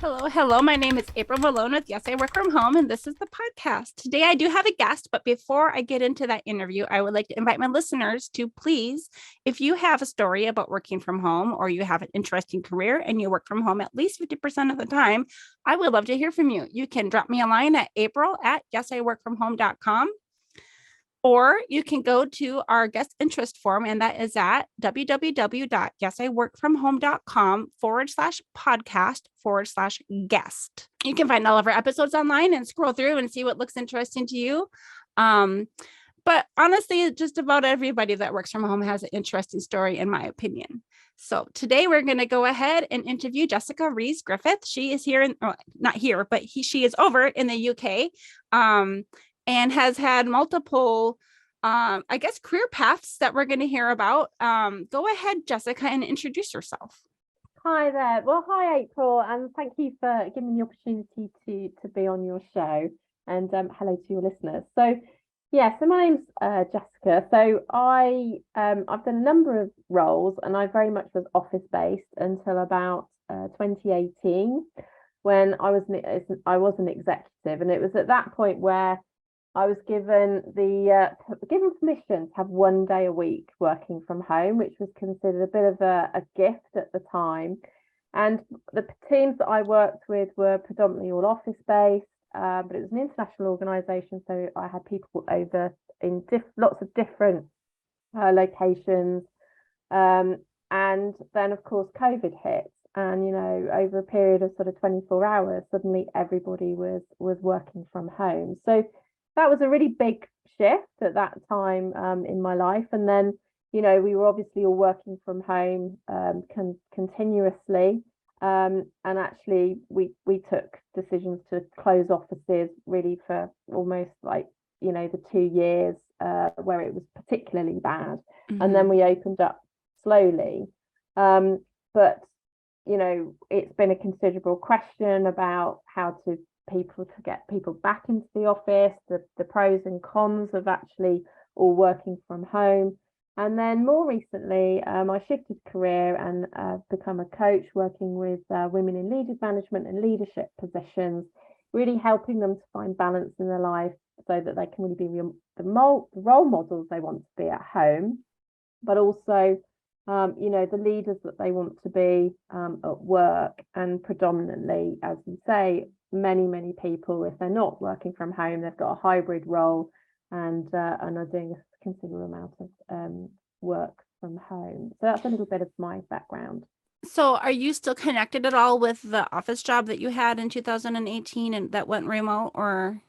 Hello, hello. My name is April Malone with Yes, I Work From Home, and this is the podcast. Today, I do have a guest, but before I get into that interview, I would like to invite my listeners to please, if you have a story about working from home or you have an interesting career and you work from home at least 50% of the time, I would love to hear from you. You can drop me a line at april@yesiworkfromhome.com. Or you can go to our guest interest form, and that is at www.yesiworkfromhome.com/podcast/guest. You can find all of our episodes online and scroll through and see what looks interesting to you. But honestly, just about everybody that works from home has an interesting story, in my opinion. So today we're going to go ahead and interview Jessica Rhys-Griffith. She is here, not here, but she is over in the UK. And has had multiple, career paths that we're going to hear about. Go ahead, Jessica, and introduce yourself. Hi there. Well, hi, April, and thank you for giving me the opportunity to be on your show. And hello to your listeners. So, so my name's Jessica. So I've done a number of roles, and I very much was office-based until about 2018, when I was an executive, and it was at that point where I was given permission to have 1 day a week working from home, which was considered a bit of a gift at the time. And the teams that I worked with were predominantly all office-based, but it was an international organisation, so I had people over in lots of different locations. And then, of course, COVID hit. And, over a period of sort of 24 hours, suddenly everybody was working from home. So that was a really big shift at that time in my life. And then, we were obviously all working from home continuously. And actually, we took decisions to close offices really for almost the 2 years where it was particularly bad. Mm-hmm. And then we opened up slowly. But it's been a considerable question about how to get people back into the office, the pros and cons of actually all working from home. And then more recently, I shifted career and become a coach working with women in leaders management and leadership positions, really helping them to find balance in their life so that they can really be the role models they want to be at home, but also the leaders that they want to be at work. And predominantly, as you say, many people, if they're not working from home, they've got a hybrid role and are doing a considerable amount of work from home. So that's a little bit of my background. So are you still connected at all with the office job that you had in 2018 and that went remote, or?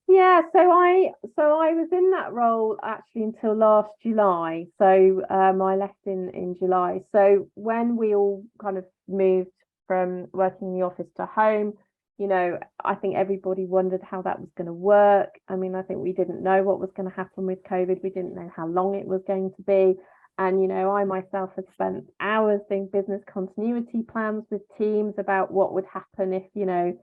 Yeah, so I was in that role actually until last July. So I left in July. So when we all kind of moved from working in the office to home, I think everybody wondered how that was going to work. I mean, I think we didn't know what was going to happen with COVID. We didn't know how long it was going to be. And, I myself had spent hours doing business continuity plans with teams about what would happen if, the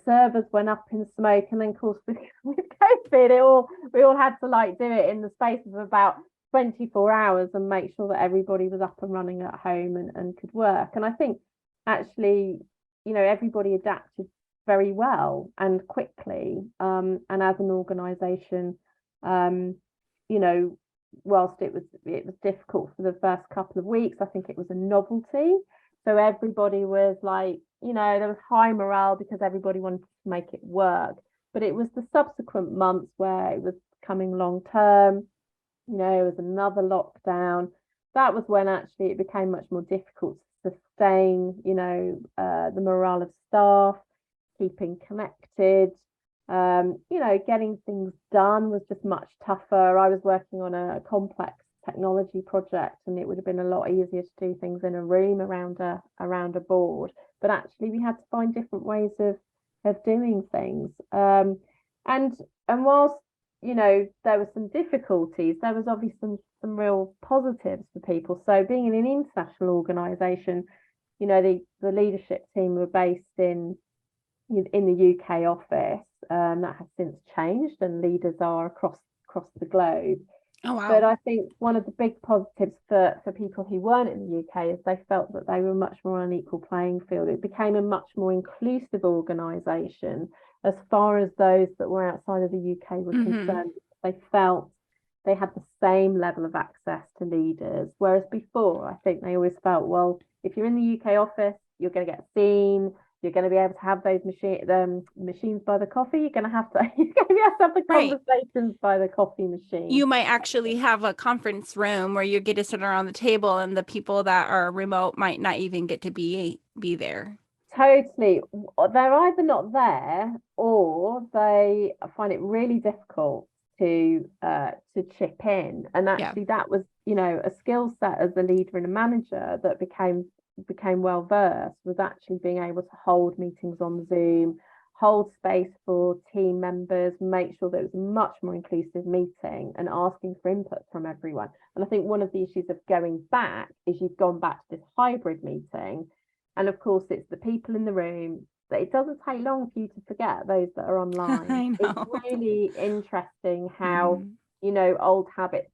servers went up in smoke. And then, of course, with COVID, we all had to do it in the space of about 24 hours and make sure that everybody was up and running at home and could work. And I think actually, everybody adapted very well and quickly. And as an organisation, whilst it was difficult for the first couple of weeks, I think it was a novelty. So everybody was there was high morale because everybody wanted to make it work. But it was the subsequent months where it was becoming long term, it was another lockdown. That was when actually it became much more difficult to sustain, the morale of staff, keeping connected, getting things done was just much tougher. I was working on a complex technology project, and it would have been a lot easier to do things in a room around a board. But actually, we had to find different ways of doing things. And whilst there were some difficulties, there was obviously some real positives for people. So being in an international organisation, the leadership team were based in the UK office. That has since changed, and leaders are across the globe. Oh, But wow. I think one of the big positives for people who weren't in the UK is they felt that they were much more on an equal playing field. It became a much more inclusive organisation as far as those that were outside of the UK were Hmm. concerned. They felt they had the same level of access to leaders. Whereas before, I think they always felt, well, if you're in the UK office, you're going to get seen, you're going to be able to have those machines by the coffee. You're going to have to you're going to be able to have the Right. conversations by the coffee You machine. might actually have a conference room where you get to sit around the table and the people that are remote might not even get to be there. Totally. They're either not there or they find it really difficult to chip in. And Yeah. actually that was, a skill set as a leader and a manager that became well versed was actually being able to hold meetings on Zoom, hold space for team members, make sure that it was a much more inclusive meeting and asking for input from everyone. And I think one of the issues of going back is you've gone back to this hybrid meeting. And of course, it's the people in the room that it doesn't take long for you to forget those that are online. I It's know. really interesting how, Mhm. old habits,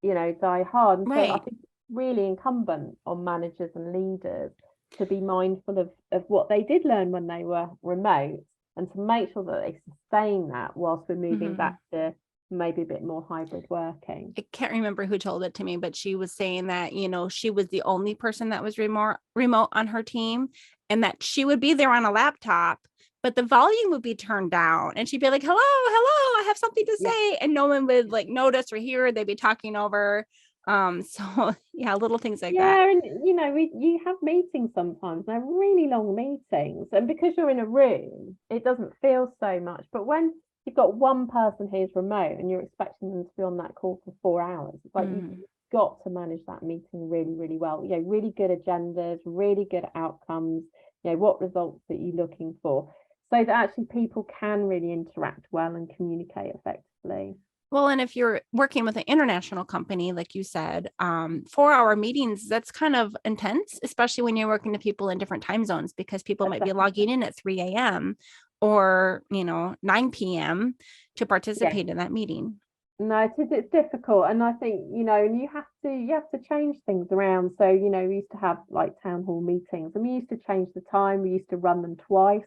die hard. And so I Right. think it's really incumbent on managers and leaders to be mindful of what they did learn when they were remote and to make sure that they sustain that whilst we're moving back Mhm. to maybe a bit more hybrid working. I can't remember who told it to me, but she was saying that, she was the only person that was remote on her team and that she would be there on a laptop, but the volume would be turned down and she'd be like, hello, hello, I have something to Yeah. say. And no one would like notice or hear, they'd be talking over. So yeah, little things like that. Yeah, and you have meetings sometimes, they're really long meetings, and because you're in a room, it doesn't feel so much. But when you've got one person who's remote and you're expecting them to be on that call for 4 hours, it's like you've Mhm. got to manage that meeting really, really well. Really good agendas, really good outcomes, what results that you're looking for, so that actually people can really interact well and communicate effectively. Well, and if you're working with an international company, like you said, 4 hour meetings, that's kind of intense, especially when you're working to people in different time zones because people might be logging in at 3 a.m. or, 9 p.m. to Yeah. participate in that meeting. No, it's difficult, and I think and you have to change things around. So we used to have like town hall meetings, and we used to change the time. We used to run them twice,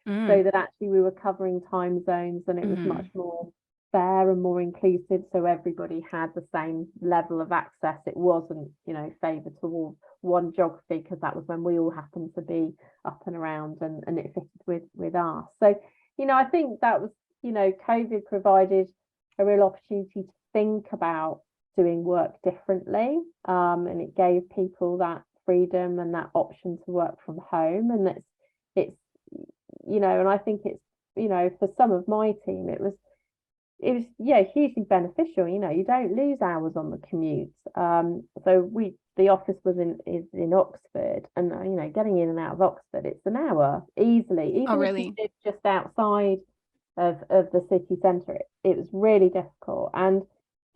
Mm, so that actually we were covering time zones, and it was much mhm. more fair and more inclusive. So everybody had the same level of access. It wasn't favoured towards one geography because that was when we all happened to be up and around, and it fitted with us. So I think that was COVID provided a real opportunity to think about doing work differently. And it gave people that freedom and that option to work from home. And it's, and I think it's, for some of my team, it was yeah hugely beneficial. You don't lose hours on the commute. So the office is in Oxford, and getting in and out of Oxford, it's an hour easily, Oh, even if you really? live just outside of the city centre. It was really difficult. And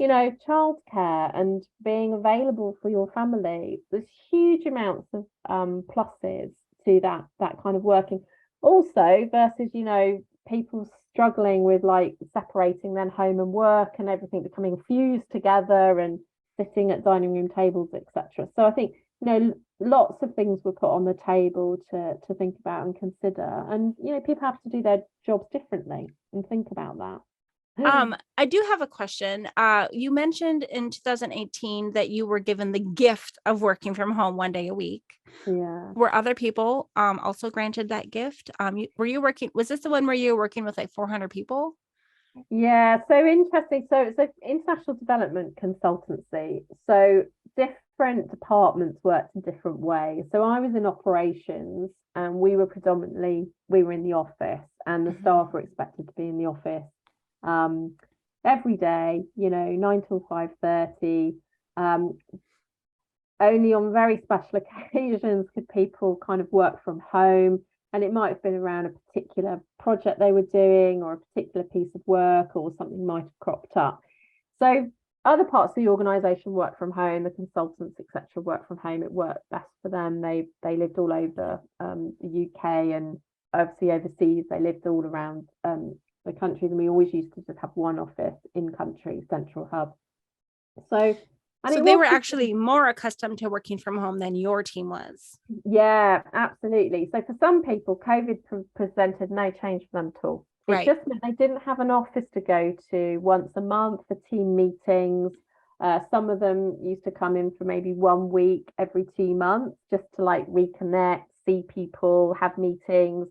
childcare and being available for your family, there's huge amounts of pluses to that kind of working. Also, versus people struggling with like separating then home and work and everything becoming fused together and sitting at dining room tables, etc. So I think lots of things were put on the table to think about and consider, and people have to do their jobs differently and think about that. I do have a question. You mentioned in 2018 that you were given the gift of working from home 1 day a week. Yeah. Were other people also granted that gift? Were you working? Was this the one where you were working with like 400 people? Yeah, so interesting. So it's an international development consultancy. So different departments worked in different ways. So I was in operations, and we were in the office, and the Mhm. staff were expected to be in the office um every day, 9 till 5:30. Um, Only on very special occasions could people kind of work from home, and it might have been around a particular project they were doing or a particular piece of work, or something might have cropped up. So other parts of the organization work from home, the consultants, etc., work from home. It worked best for them. They lived all over the UK, and obviously overseas. They lived all around the countries, and we always used to just have one office in country, central hub. So, and So it they was were actually more accustomed to working from home than your team was. yeah, absolutely. So for some people, COVID presented no change for them at all. It Right. just meant they didn't have an office to go to once a month for team meetings. Some of them used to come in for maybe 1 week every 2 months just to like reconnect, see people, have meetings.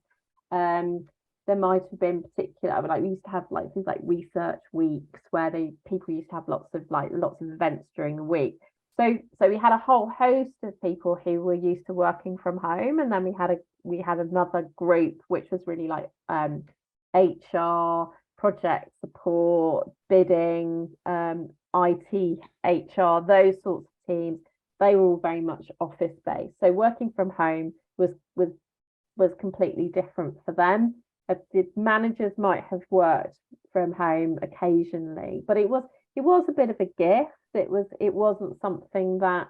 Um, there might have been particular, like we used to have like things like research weeks where people used to have lots of events during the week. So we had a whole host of people who were used to working from home, and then we had another group which was really like HR, project support, bidding, IT, HR, those sorts of teams. They were all very much office based. So working from home was completely different for them. The managers might have worked from home occasionally, but it was a bit of a gift. It wasn't something that,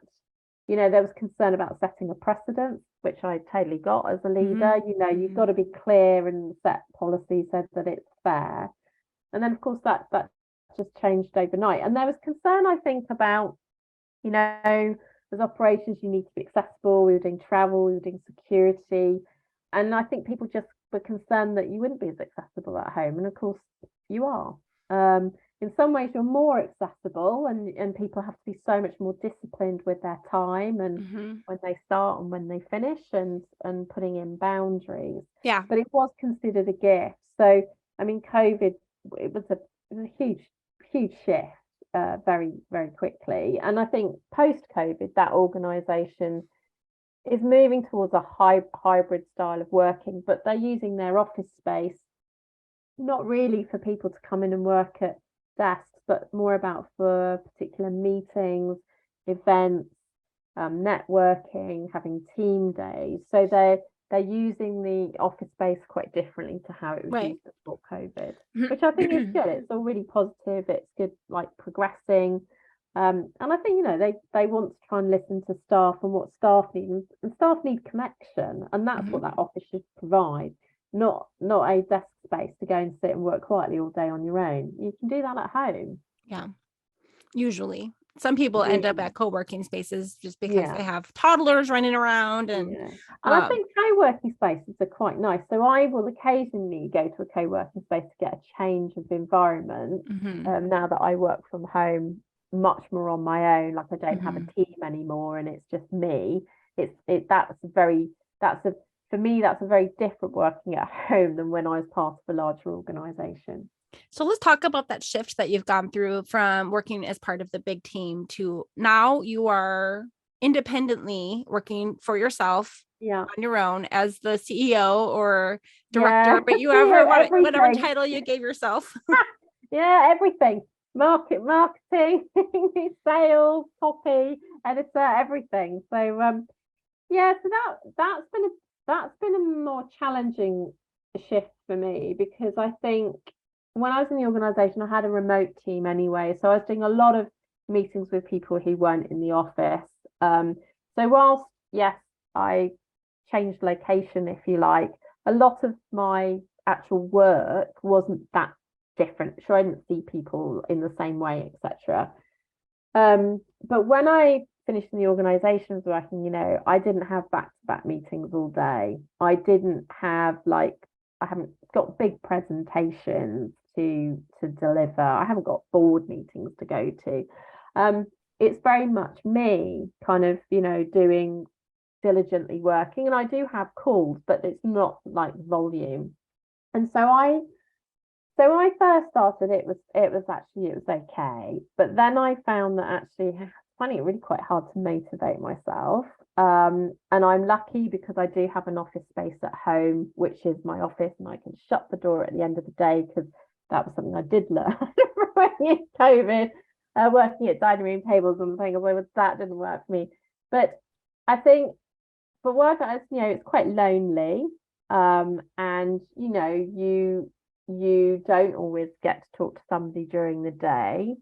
there was concern about setting a precedent, which I totally got as a leader. You've got to be clear and set policy so that it's fair. And then of course that just changed overnight. And there was concern, I think, about, as operations, you need to be accessible. We were doing travel, we were doing security. And I think people just were concerned that you wouldn't be as accessible at home. And of course you are. In some ways you're more accessible, and people have to be so much more disciplined with their time and when they start and when they finish, and putting in boundaries. Yeah. But it was considered a gift. So I mean, COVID, it was a huge shift very, very quickly. And I think post-COVID, that organization is moving towards a hybrid style of working, but they're using their office space not really for people to come in and work at desks, but more about for particular meetings, events, networking, having team days. So they're using the office space quite differently to how it was used before COVID, which I think is good. It's all really positive. It's good, like progressing. And I think, they want to try and listen to staff and what staff need, and staff need connection, and that's what that office should provide. Not a desk space to go and sit and work quietly all day on your own. You can do that at home. Yeah. Usually. Some people end up at co-working spaces just because they have toddlers running around. And I think co-working spaces are quite nice. So I will occasionally go to a co-working space to get a change of environment. Now that I work from home much more on my own, like I don't have a team anymore and it's just me. For me, that's a very different working at home than when I was part of a larger organization. So let's talk about that shift that you've gone through from working as part of the big team to now you are independently working for yourself on your own as the CEO or director, but you have whatever title you gave yourself. Everything. Marketing, sales, copy, editor, everything. So so that's been a more challenging shift for me, because I think when I was in the organization, I had a remote team anyway. So I was doing a lot of meetings with people who weren't in the office. So whilst, yes, I changed location, if you like, a lot of my actual work wasn't that different. Sure, I didn't see people in the same way, etc. But when I finished in the organization I was working, I didn't have back-to-back meetings all day. I didn't have I haven't got big presentations to deliver. I haven't got board meetings to go to. It's very much me kind of, doing diligently working, and I do have calls, but it's not like volume. And so when I first started, it was okay, but then I found that actually finding it really quite hard to motivate myself. And I'm lucky because I do have an office space at home, which is my office, and I can shut the door at the end of the day, because that was something I did learn working in COVID, working at dining room tables and things. That didn't work for me. But I think for work, it's quite lonely, and you don't always get to talk to somebody during the day.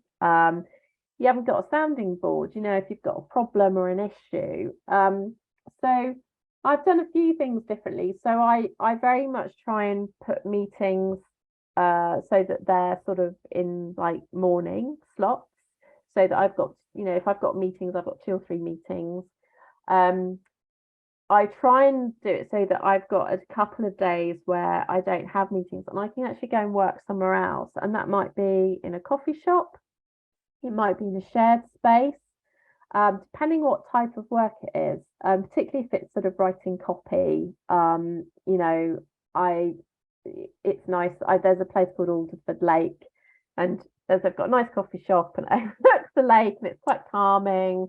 You haven't got a sounding board, if you've got a problem or an issue. So I've done a few things differently. So I very much try and put meetings so that they're sort of in like morning slots. so that I've got, if I've got meetings, I've got 2 or 3 meetings. I try and do it so that I've got a couple of days where I don't have meetings and I can actually go and work somewhere else. And that might be in a coffee shop, it might be in a shared space, depending what type of work it is, particularly if it's sort of writing copy. It's nice. There's a place called Alderford Lake, and they've got a nice coffee shop and it overlooks the lake, and it's quite calming.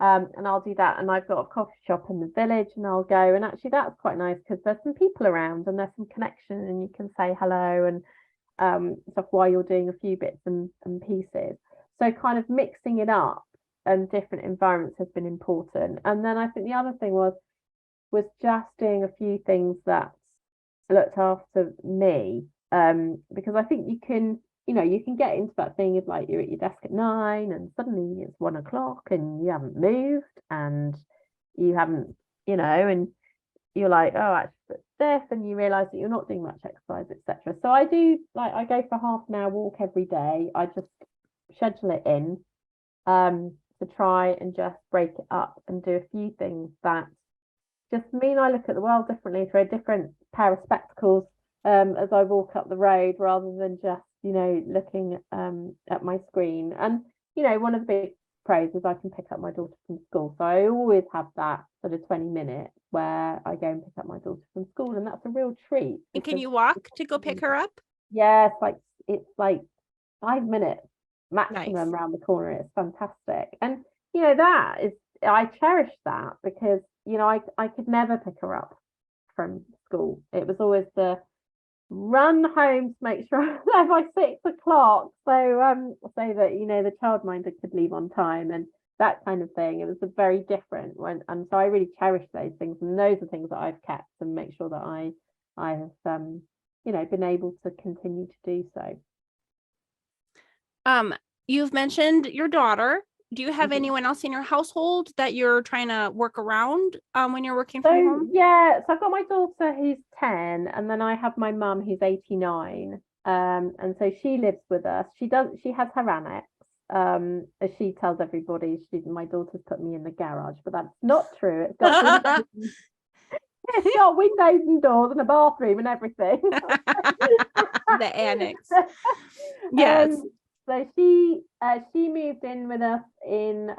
And I'll do that, and I've got a coffee shop in the village, and I'll go, and actually that's quite nice because there's some people around and there's some connection, and you can say hello and stuff while you're doing a few bits and pieces. So kind of mixing it up and different environments has been important. And then I think the other thing was just doing a few things that looked after me, because I think you can get into that thing of like you're at your desk at 9 and suddenly it's 1 o'clock and you haven't moved and you haven't, and you're like, oh, actually this, and you realize that you're not doing much exercise, etc. So I go for half an hour walk every day. I just schedule it in to try and just break it up and do a few things that just mean I look at the world differently through a different pair of spectacles as I walk up the road, rather than just looking at my screen. And one of the big pros is I can pick up my daughter from school, so I always have that sort of 20 minutes where I go and pick up my daughter from school, and that's a real treat. And can you walk to go pick her up? Yeah, it's like 5 minutes maximum. Nice. Around the corner. It's fantastic. And that is, I cherish that because I could never pick her up from school. It was always the run home to make sure I was there by 6 o'clock, so that the childminder could leave on time and that kind of thing. It was a very different one, and so I really cherish those things, and those are things that I've kept and make sure that I have been able to continue to do so. You've mentioned your daughter. Do you have Mhm. anyone else in your household that you're trying to work around when you're working from home? Yeah, so I've got my daughter who's 10, and then I have my mum who's 89. And so she lives with us. She has her annex. As she tells everybody, my daughter's put me in the garage, but that's not true. It's got it's got windows and doors and a bathroom and everything. The annex. Yes. So she moved in with us in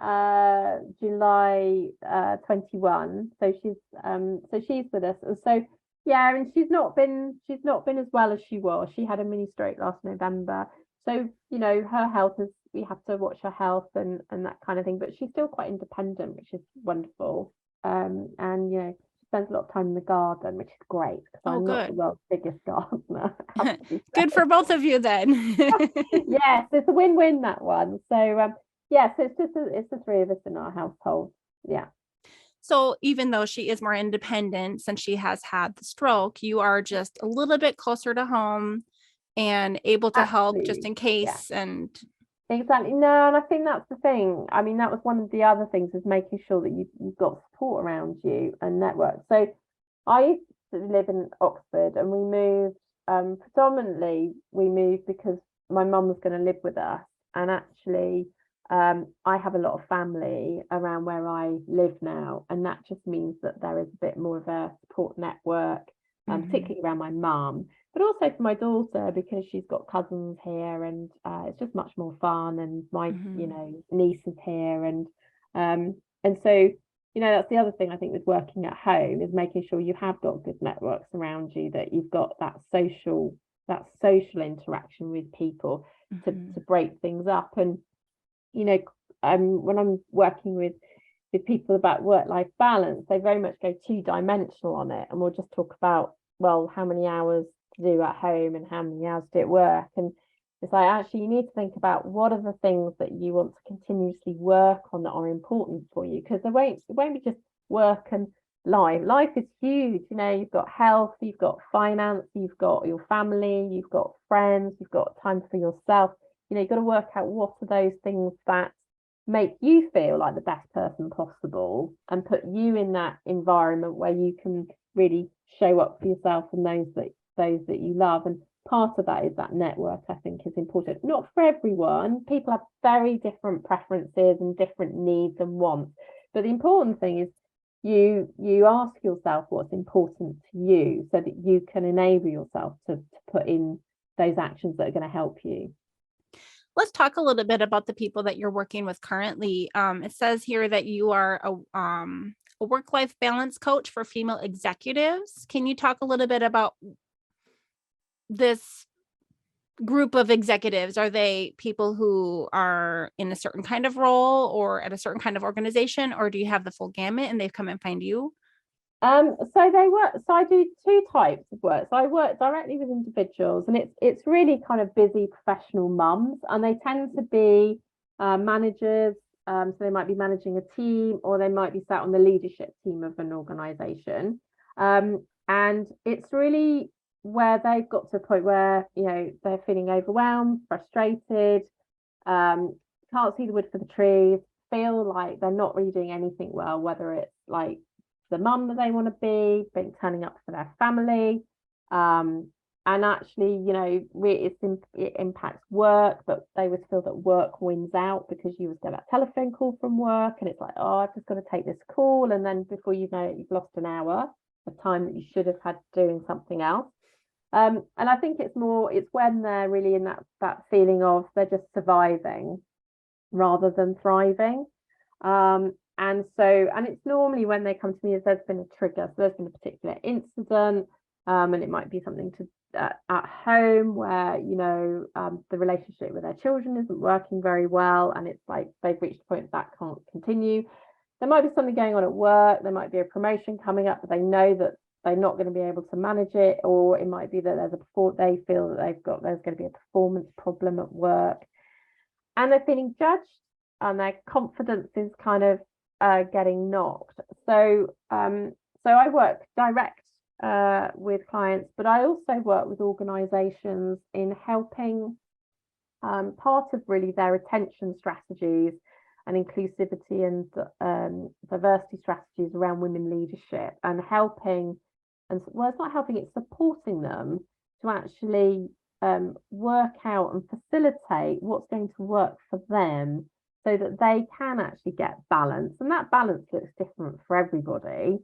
July 21. So she's with us. And so yeah, and she's not been as well as she was. She had a mini stroke last November. So her health is, we have to watch her health and that kind of thing. But she's still quite independent, which is wonderful. And she spends a lot of time in the garden, which is great because I'm not the world's biggest gardener. Good for both of you then. Yes, it's a win-win, that one. So so it's the three of us in our household. Yeah. So even though she is more independent since she has had the stroke, you are just a little bit closer to home and able to help just in case. Yeah. And exactly. No, and I think that's the thing. I mean, that was one of the other things, is making sure that you've got support around you and network. So I used to live in Oxford, and we moved, predominantly we moved because my mum was going to live with us, and actually I have a lot of family around where I live now, and that just means that there is a bit more of a support network, particularly around my mum, but also for my daughter, because she's got cousins here, and it's just much more fun, and my niece is here, and so that's the other thing I think with working at home, is making sure you have got good networks around you, that you've got that social interaction with people to break things up. And when I'm working with people about work-life balance, they very much go two-dimensional on it, and we'll just talk about, well, how many hours to do at home and how many hours to do at work. And it's like, actually, you need to think about what are the things that you want to continuously work on that are important for you, because it won't be just work and life is huge. You've got health, you've got finance, you've got your family, you've got friends, you've got time for yourself. You've got to work out what are those things that make you feel like the best person possible, and put you in that environment where you can really show up for yourself and those that you love. And part of that is that network, I think, is important. Not for everyone. People have very different preferences and different needs and wants. But the important thing is you ask yourself what's important to you so that you can enable yourself to put in those actions that are going to help you. Let's talk a little bit about the people that you're working with currently. It says here that you are a work-life balance coach for female executives. Can you talk a little bit about this group of executives? Are they people who are in a certain kind of role or at a certain kind of organization, or do you have the full gamut and they've come and find you? So I do two types of work. So I work directly with individuals, and it's really kind of busy professional mums, and they tend to be managers. So they might be managing a team, or they might be sat on the leadership team of an organization. And it's really where they've got to a point where, you know, they're feeling overwhelmed, frustrated, can't see the wood for the trees, feel like they're not really doing anything well, whether it's like the mum that they want to be, turning up for their family, and actually, you know, it impacts work, but they would feel that work wins out because you would get that telephone call from work, and it's like, oh, I've just got to take this call, and then before you know it, you've lost an hour of time that you should have had doing something else. And I think it's when they're really in that feeling of they're just surviving rather than thriving. And it's normally when they come to me as there's been a trigger. So there's been a particular incident, and it might be something at home where, you know, the relationship with their children isn't working very well, and it's like they've reached a point that can't continue. There might be something going on at work. There might be a promotion coming up, but they know that they're not going to be able to manage it, or it might be that they feel that there's going to be a performance problem at work, and they're feeling judged, and their confidence is kind of getting knocked. So I work direct with clients, but I also work with organizations in helping part of really their retention strategies and inclusivity and diversity strategies around women leadership, and helping, and well, it's not helping, it's supporting them to actually work out and facilitate what's going to work for them so that they can actually get balance. And that balance looks different for everybody,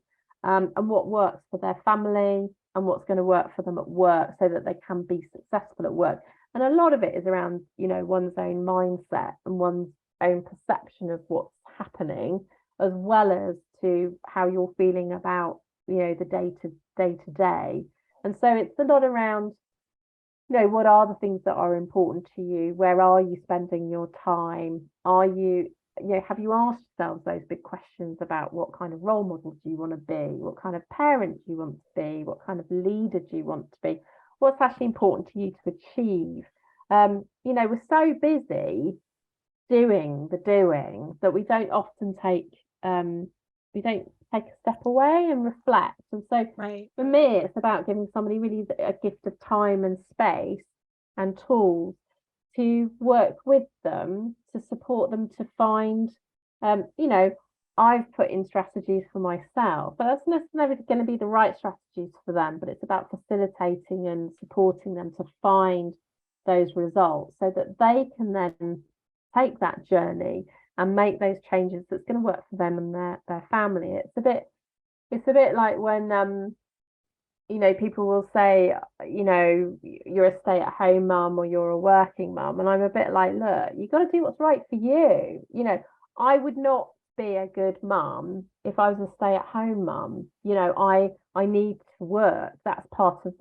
and what works for their family and what's going to work for them at work so that they can be successful at work. And a lot of it is around, you know, one's own mindset and one's own perception of what's happening, as well as to how you're feeling about, you know, the day to day. And so it's a lot around, you know, what are the things that are important to you? Where are you spending your time? Have you asked yourselves those big questions about what kind of role model do you want to be? What kind of parent do you want to be? What kind of leader do you want to be? What's actually important to you to achieve? You know, we're so busy doing that we don't often take a step away and reflect. And so Right. for me, it's about giving somebody really a gift of time and space and tools to work with them, to support them to find, you know, I've put in strategies for myself, but that's not necessarily going to be the right strategies for them, but it's about facilitating and supporting them to find those results so that they can then take that journey and make those changes that's going to work for them and their family. It's a bit like when you know, people will say, you know, you're a stay-at-home mum or you're a working mum, and I'm a bit like, look, you got to do what's right for you. You know, I would not be a good mum if I was a stay-at-home mum. You know, I need to work. That's part of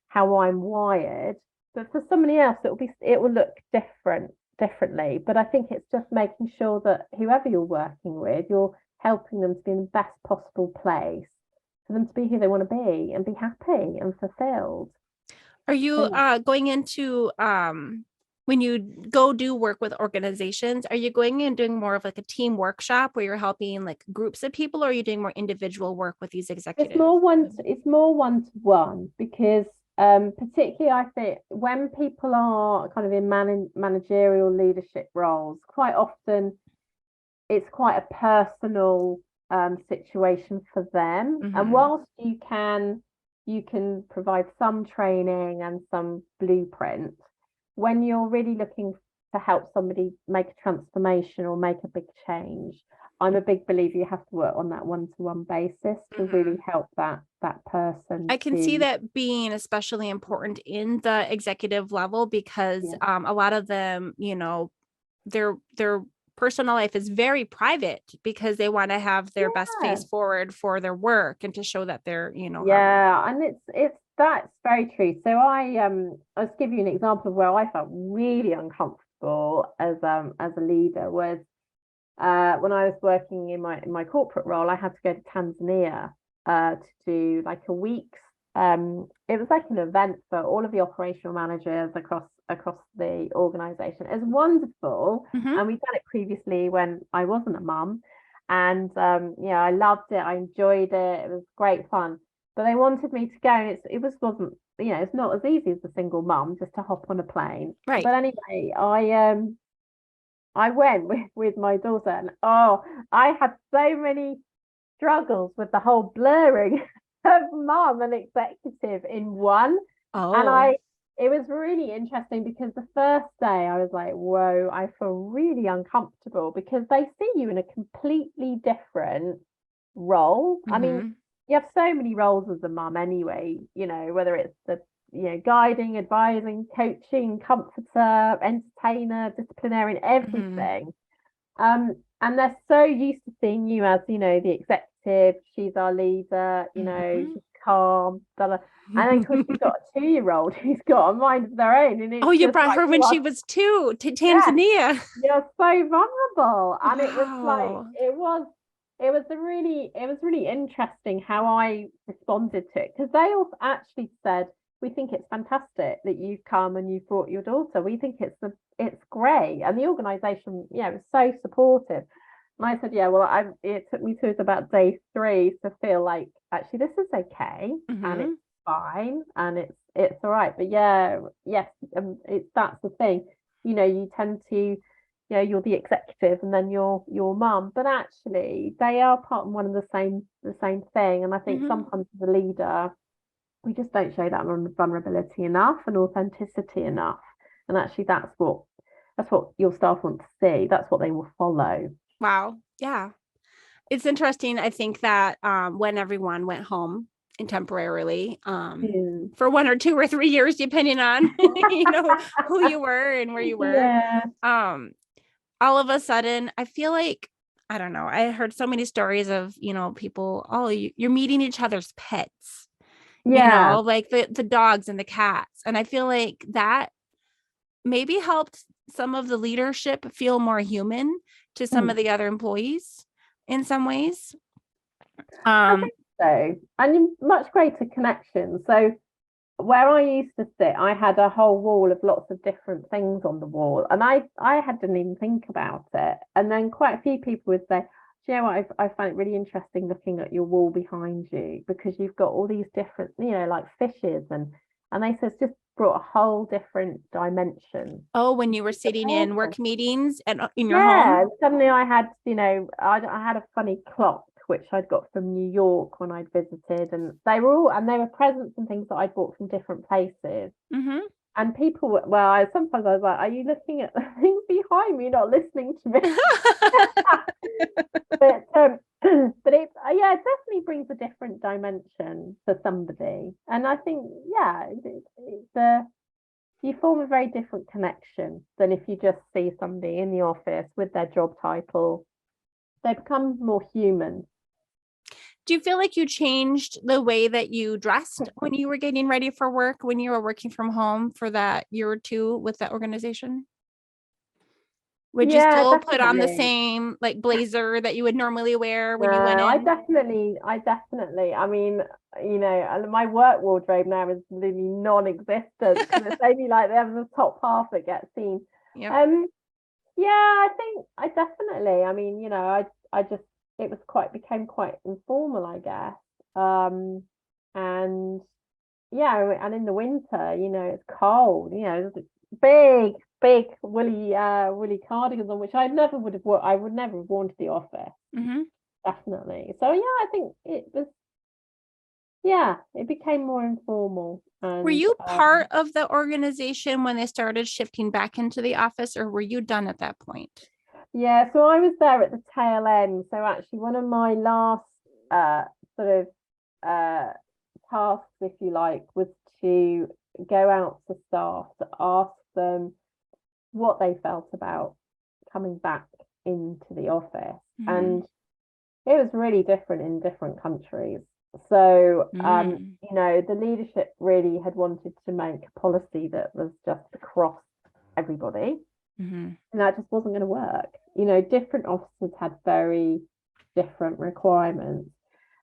how I'm wired. But for somebody else, it will look differently. But I think it's just making sure that whoever you're working with, you're helping them to be in the best possible place for them to be who they want to be and be happy and fulfilled. Are you going into when you go do work with organizations, are you going and doing more of like a team workshop where you're helping like groups of people, or are you doing more individual work with these executives? It's more one-to-one, because particularly I think when people are kind of in managerial leadership roles, quite often it's quite a personal situation for them. Mm-hmm. And whilst you can, you can provide some training and some blueprint. When you're really looking to help somebody make a transformation or make a big change, I'm a big believer you have to work on that one-to-one basis to really help that person. I can see that being especially important in the executive level because a lot of them, you know, their personal life is very private because they want to have their best face forward for their work and to show that they're, you know, and it's that's very true. So I'll just give you an example of where I felt really uncomfortable as a leader was when I was working in my corporate role. I had to go to Tanzania to do like a week's it was like an event for all of the operational managers across the organization. It was wonderful. And we've done it previously when I wasn't a mum, and I loved it. I enjoyed it. It was great fun, but they wanted me to go, and wasn't, you know, it's not as easy as a single mum just to hop on a plane, right? But anyway, I went with my daughter, and I had so many struggles with the whole blurring of mum and executive in one. And it was really interesting because the first day I was like, whoa, I feel really uncomfortable because they see you in a completely different role. I mean, you have so many roles as a mum anyway, you know, whether it's the, you know, guiding, advising, coaching, comforter, entertainer, disciplinarian, everything. And they're so used to seeing you as, you know, the executive, she's our leader, you know, she's calm, blah, blah. And then, of course, you've got a 2-year-old who's got a mind of their own. And it's you brought her when she was 2 to Tanzania. You're so vulnerable. And it was like, it was really interesting how I responded to it, because they all actually said, we think it's fantastic that you've come and you've brought your daughter. We think it's great. And the organization, was so supportive. And I said, well, it took me to about day 3 to feel like, actually, this is okay. And it's fine. And it's all right. But that's the thing. You know, you tend to, you're the executive and then you're your mum, but actually they are part and one of the same thing. And I think sometimes as a leader, we just don't show that vulnerability enough and authenticity enough. And actually that's what your staff want to see. That's what they will follow. Wow. Yeah. It's interesting. I think that when everyone went home temporarily for 1 or 2 or 3 years, depending on who you were and where you were, all of a sudden I feel like, I don't know, I heard so many stories of people, you're meeting each other's pets, like the dogs and the cats, and I feel like that maybe helped some of the leadership feel more human to some of the other employees in some ways. I think so, and much greater connection. So where I used to sit, I had a whole wall of lots of different things on the wall, and I didn't even think about it. And then quite a few people would say, do you know what, I find it really interesting looking at your wall behind you, because you've got all these different, like fishes, and they said it's just brought a whole different dimension. Oh, when you were sitting in work meetings and in your home? Suddenly I had, I had a funny clock which I'd got from New York when I'd visited, and they were presents and things that I'd bought from different places. And people, sometimes I was like, are you looking at the things behind me, not listening to me? But it definitely brings a different dimension for somebody. And I think, you form a very different connection than if you just see somebody in the office with their job title. They become more human. Do you feel like you changed the way that you dressed when you were getting ready for work, when you were working from home for that year or 2 with that organization? Would you still definitely put on the same like blazer that you would normally wear when you went in? I definitely. I mean, my work wardrobe now is really non-existent, because it's only like they have the top half that gets seen. I think I definitely. I mean, I just became quite informal, I guess. And in the winter, it's cold. Big woolly cardigans on, which I would never have worn to the office. Definitely. So I think it was it became more informal. And Were you part of the organization when they started shifting back into the office, or were you done at that point? Yeah, so I was there at the tail end. So actually one of my last sort of tasks, if you like, was to go out to staff to ask them what they felt about coming back into the office. And it was really different in different countries. So, the leadership really had wanted to make a policy that was just across everybody. And that just wasn't going to work. Different offices had very different requirements.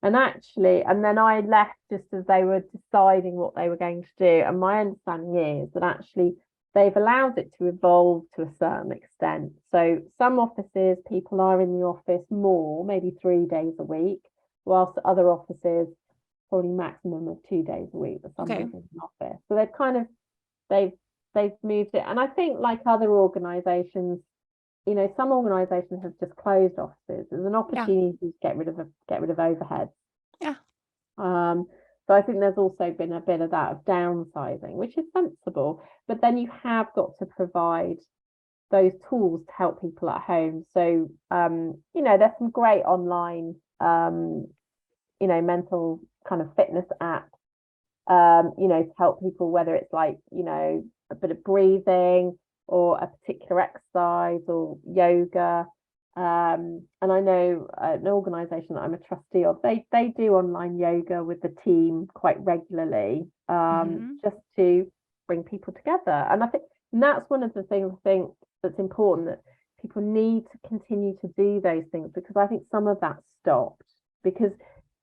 And then I left just as they were deciding what they were going to do. And my understanding is that actually they've allowed it to evolve to a certain extent. So some offices, people are in the office more, maybe 3 days a week, whilst other offices, probably maximum of 2 days a week, that somebody's in an office. So they've moved it. And I think like other organizations, some organizations have just closed offices. There's an opportunity to get rid of overheads. Yeah. So I think there's also been a bit of that of downsizing, which is sensible. But then you have got to provide those tools to help people at home. So there's some great online mental kind of fitness apps, to help people, whether it's like, a bit of breathing or a particular exercise or yoga. And I know an organization that I'm a trustee of, they do online yoga with the team quite regularly, just to bring people together. And I think that's one of the things I think that's important, that people need to continue to do those things, because I think some of that stopped because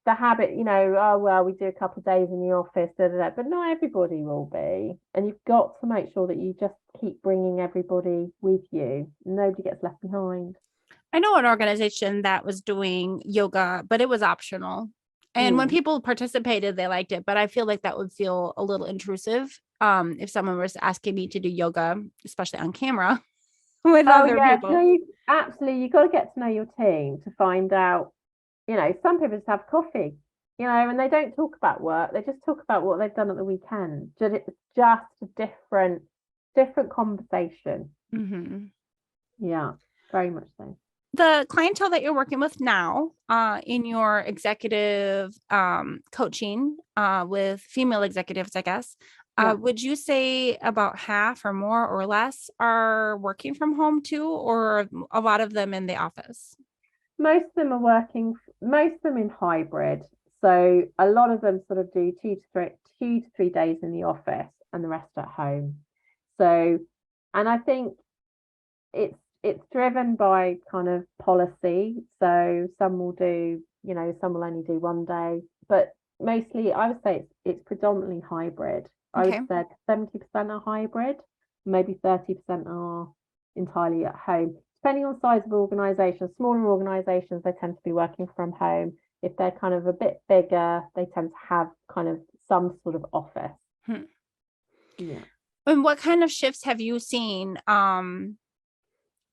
the habit, we do a couple of days in the office, but not everybody will be. And you've got to make sure that you just keep bringing everybody with you. Nobody gets left behind. I know an organization that was doing yoga, but it was optional. And when people participated, they liked it. But I feel like that would feel a little intrusive if someone was asking me to do yoga, especially on camera with other people. No, you got to get to know your team to find out. Some people just have coffee, and they don't talk about work. They just talk about what they've done at the weekend. It's just a different conversation. Yeah, very much so. The clientele that you're working with now in your executive coaching with female executives, I guess, would you say about half or more or less are working from home too, or a lot of them in the office? Most of them in hybrid. So a lot of them sort of do 2 to 3 days in the office and the rest at home. So, and I think it's driven by kind of policy. So some will only do 1 day, but mostly I would say it's predominantly hybrid. I would say 70% are hybrid, maybe 30% are entirely at home. Depending on size of organizations, smaller organizations, they tend to be working from home. If they're kind of a bit bigger, they tend to have kind of some sort of office. Yeah. And what kind of shifts have you seen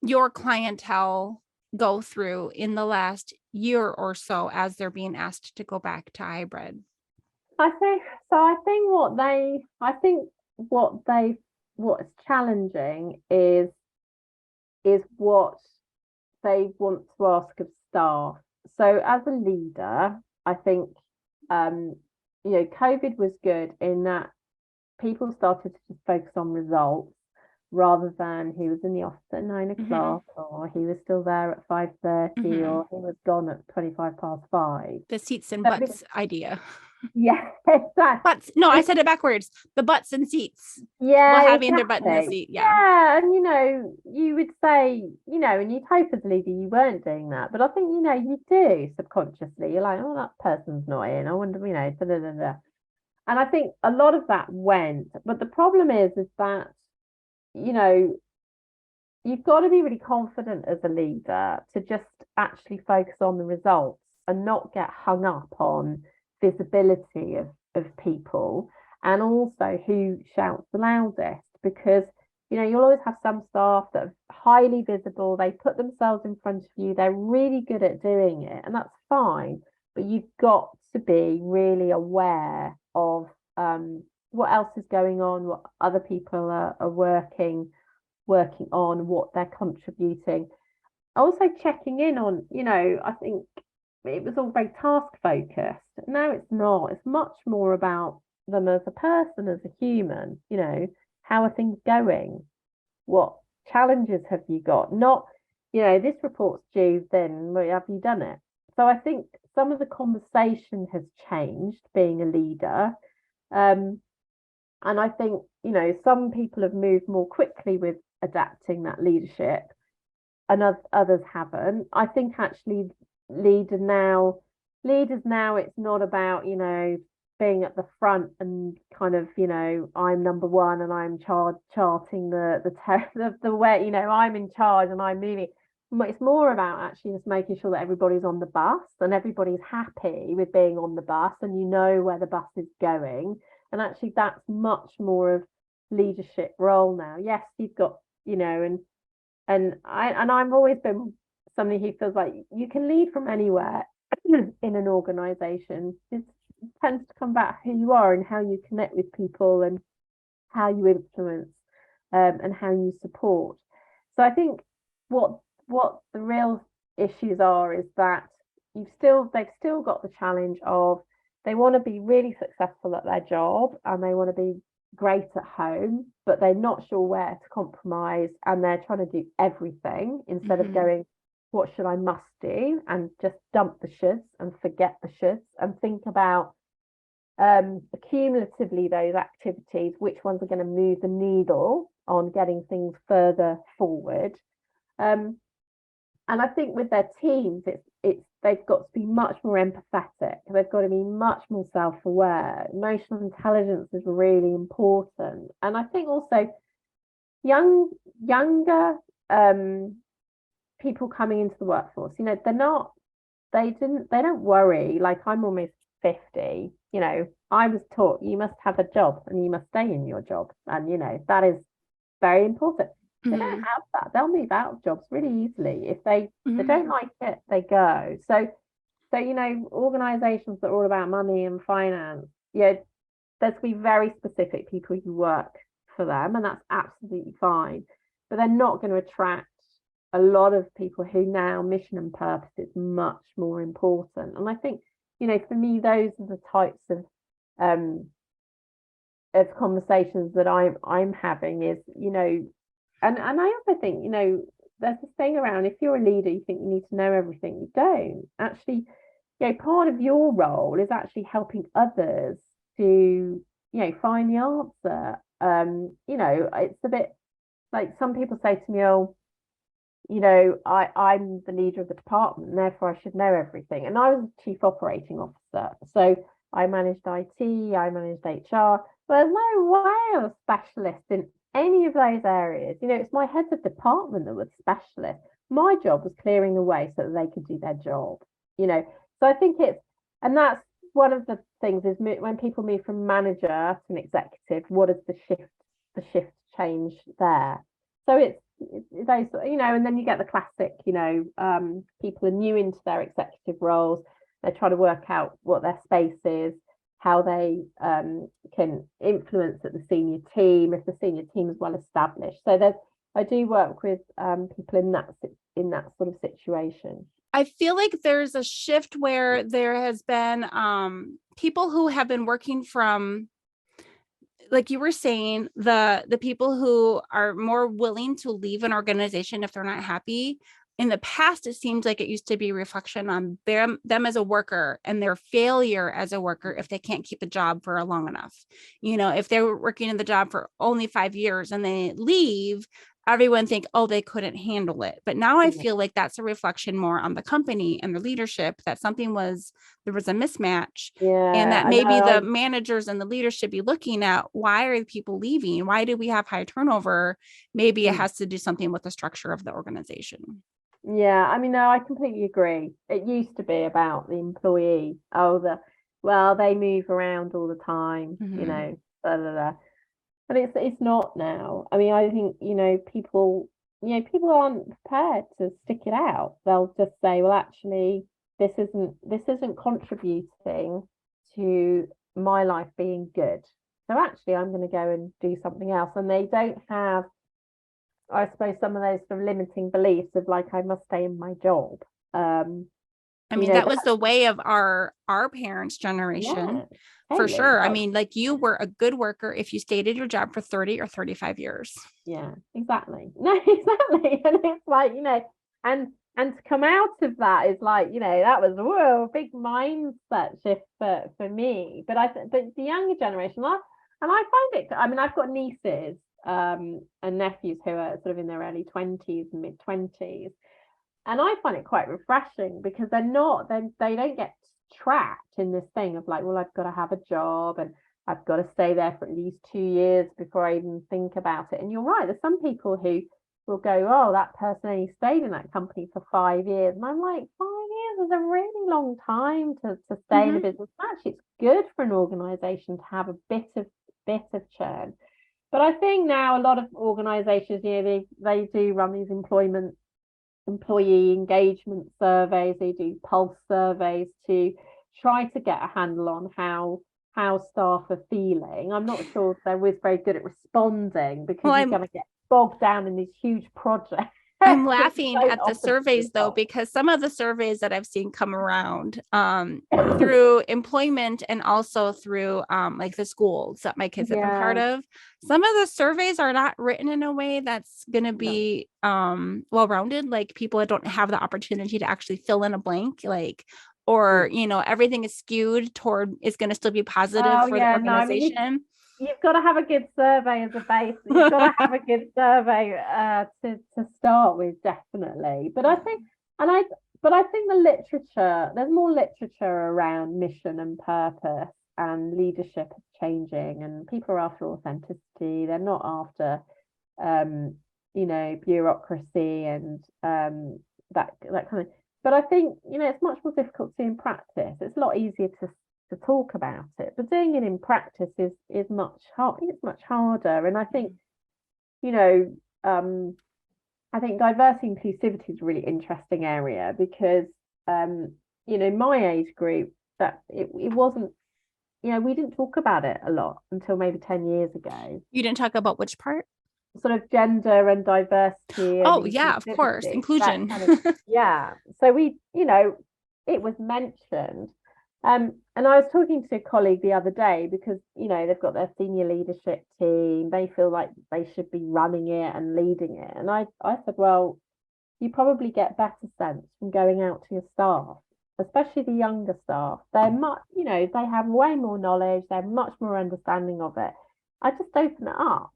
your clientele go through in the last year or so as they're being asked to go back to hybrid? I think what's challenging is what they want to ask of staff. So as a leader, I think COVID was good in that people started to just focus on results rather than he was in the office at 9 o'clock or he was still there at 5:30 or he was gone at 5:25. The seats and butts idea. Yeah, exactly. Butts. No, I said it backwards. The butts and seats. Yeah, having their butt in the seat. Yeah, and you would say, and you'd hope as a leader you weren't doing that, but I think you do subconsciously. You're like, oh, that person's not in. I wonder, da, da, da, da. And I think a lot of that went, but the problem is that you've got to be really confident as a leader to just actually focus on the results and not get hung up on visibility of people and also who shouts the loudest, because you'll always have some staff that are highly visible, they put themselves in front of you, they're really good at doing it, and that's fine, but you've got to be really aware of what else is going on, what other people are working on, what they're contributing. Also checking in on, I think it was all very task focused. Now it's not. It's much more about them as a person, as a human. How are things going? What challenges have you got? Not, this report's due, then have you done it? So I think some of the conversation has changed being a leader. And I think, some people have moved more quickly with adapting that leadership and others haven't. I think actually leaders now, it's not about, being at the front and kind of, I'm number one and I'm charting the way, I'm in charge and I'm moving. It's more about actually just making sure that everybody's on the bus and everybody's happy with being on the bus and where the bus is going. And actually that's much more of leadership role now. Yes, you've got, and I've always been somebody who feels like you can lead from anywhere in an organization. It tends to come back who you are and how you connect with people and how you influence and how you support. So I think what the real issues are is that they've still got the challenge of they want to be really successful at their job and they want to be great at home, but they're not sure where to compromise and they're trying to do everything instead of going, what should I must do, and just dump the shoulds and forget the shoulds and think about cumulatively those activities, which ones are going to move the needle on getting things further forward. And I think with their teams, they've got to be much more empathetic. They've got to be much more self-aware. Emotional intelligence is really important. And I think also younger people coming into the workforce, they don't worry. Like, I'm almost 50, I was taught you must have a job and you must stay in your job. And, that is very important. They don't have that. They'll move out of jobs really easily. If they don't like it, they go. So, organizations that are all about money and finance, there's to be very specific people who work for them, and that's absolutely fine. But they're not going to attract a lot of people who now mission and purpose is much more important. And I think, for me, those are the types of conversations that I'm having is, and I also think, there's this thing around, if you're a leader, you think you need to know everything. You don't. Actually, part of your role is actually helping others to, find the answer. It's a bit like some people say to me, oh, I'm the leader of the department, and therefore I should know everything. And I was chief operating officer. So I managed IT, I managed HR. But there's no way I'm a specialist in any of those areas. It's my heads of department that was specialist. My job was clearing the way so that they could do their job. So I think and that's one of the things is when people move from manager to an executive, what is the shift change there? So it's those, and then you get the classic, people are new into their executive roles. They're trying to work out what their space is, how they can influence at the senior team, if the senior team is well established. So I do work with people in that sort of situation. I feel like there's a shift where there has been people who have been working from, like you were saying, the people who are more willing to leave an organization if they're not happy. In the past, it seems like it used to be a reflection on them as a worker and their failure as a worker if they can't keep a job for long enough. If they were working in the job for only 5 years and they leave, everyone think, oh, they couldn't handle it. But now I feel like that's a reflection more on the company and the leadership, that there was a mismatch. And that maybe the managers and the leadership be looking at, why are people leaving? Why do we have high turnover? Maybe it has to do something with the structure of the organization. Yeah, I mean, no, I completely agree. It used to be about the employee. They move around all the time, blah, blah, blah. But it's not now. I mean, I think, people aren't prepared to stick it out. They'll just say, well, actually, this isn't contributing to my life being good. So actually I'm going to go and do something else. And they don't have, I suppose, some of those sort of limiting beliefs of like, I must stay in my job. I mean, that was the way of our parents' generation, for sure. I mean, like, you were a good worker if you stayed at your job for 30 or 35 years. Yeah, exactly. No, exactly. And it's like, and to come out of that is like, that was whoa, big mindset shift for me. But but the younger generation, and I find it, I mean, I've got nieces and nephews who are sort of in their early 20s and mid 20s. And I find it quite refreshing because they don't get trapped in this thing of like, well, I've got to have a job and I've got to stay there for at least 2 years before I even think about it. And you're right, there's some people who will go, oh, that person only stayed in that company for 5 years. And I'm like, 5 years is a really long time to stay in a business. Actually, it's good for an organization to have a bit of churn. But I think now a lot of organizations, they do run these employee engagement surveys, they do pulse surveys to try to get a handle on how staff are feeling. I'm not sure they're always very good at responding because you're going to get bogged down in these huge projects. I'm laughing at the surveys though, because some of the surveys that I've seen come around through employment and also through like the schools that my kids have been part of, some of the surveys are not written in a way that's going to be well-rounded. Like, people that don't have the opportunity to actually fill in a blank, like, or everything is skewed toward it's going to still be positive for the organization. No, I mean, you've got to have a good survey as a base. You've got to have a good survey to start with, definitely. But I think, the literature, there's more literature around mission and purpose, and leadership is changing, and people are after authenticity. They're not after, bureaucracy and that kind of. But I think, it's much more difficult to do in practice. It's a lot easier to talk about it, but doing it in practice is much hard. It's much harder. And I think, I think diversity inclusivity is a really interesting area because, my age group, that it wasn't, we didn't talk about it a lot until maybe 10 years ago. You didn't talk about which part? Sort of gender and diversity. Oh, yeah, of course. Inclusion. So we, it was mentioned. And I was talking to a colleague the other day because, they've got their senior leadership team. They feel like they should be running it and leading it. And I said, well, you probably get better sense from going out to your staff, especially the younger staff. They're much, they have way more knowledge. They're much more understanding of it. I just open it up.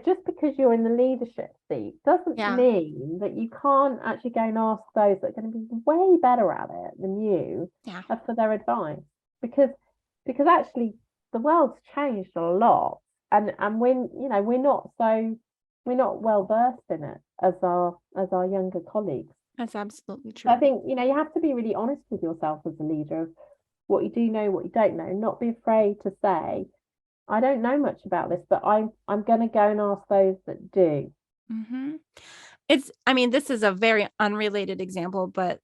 Just because you're in the leadership seat doesn't mean that you can't actually go and ask those that are going to be way better at it than you for their advice. Because actually the world's changed a lot, and we're not well versed in it as our younger colleagues. That's absolutely true. So I think you have to be really honest with yourself as a leader of what you do know, what you don't know, and not be afraid to say, I don't know much about this, but I'm going to go and ask those that do. This is a very unrelated example, but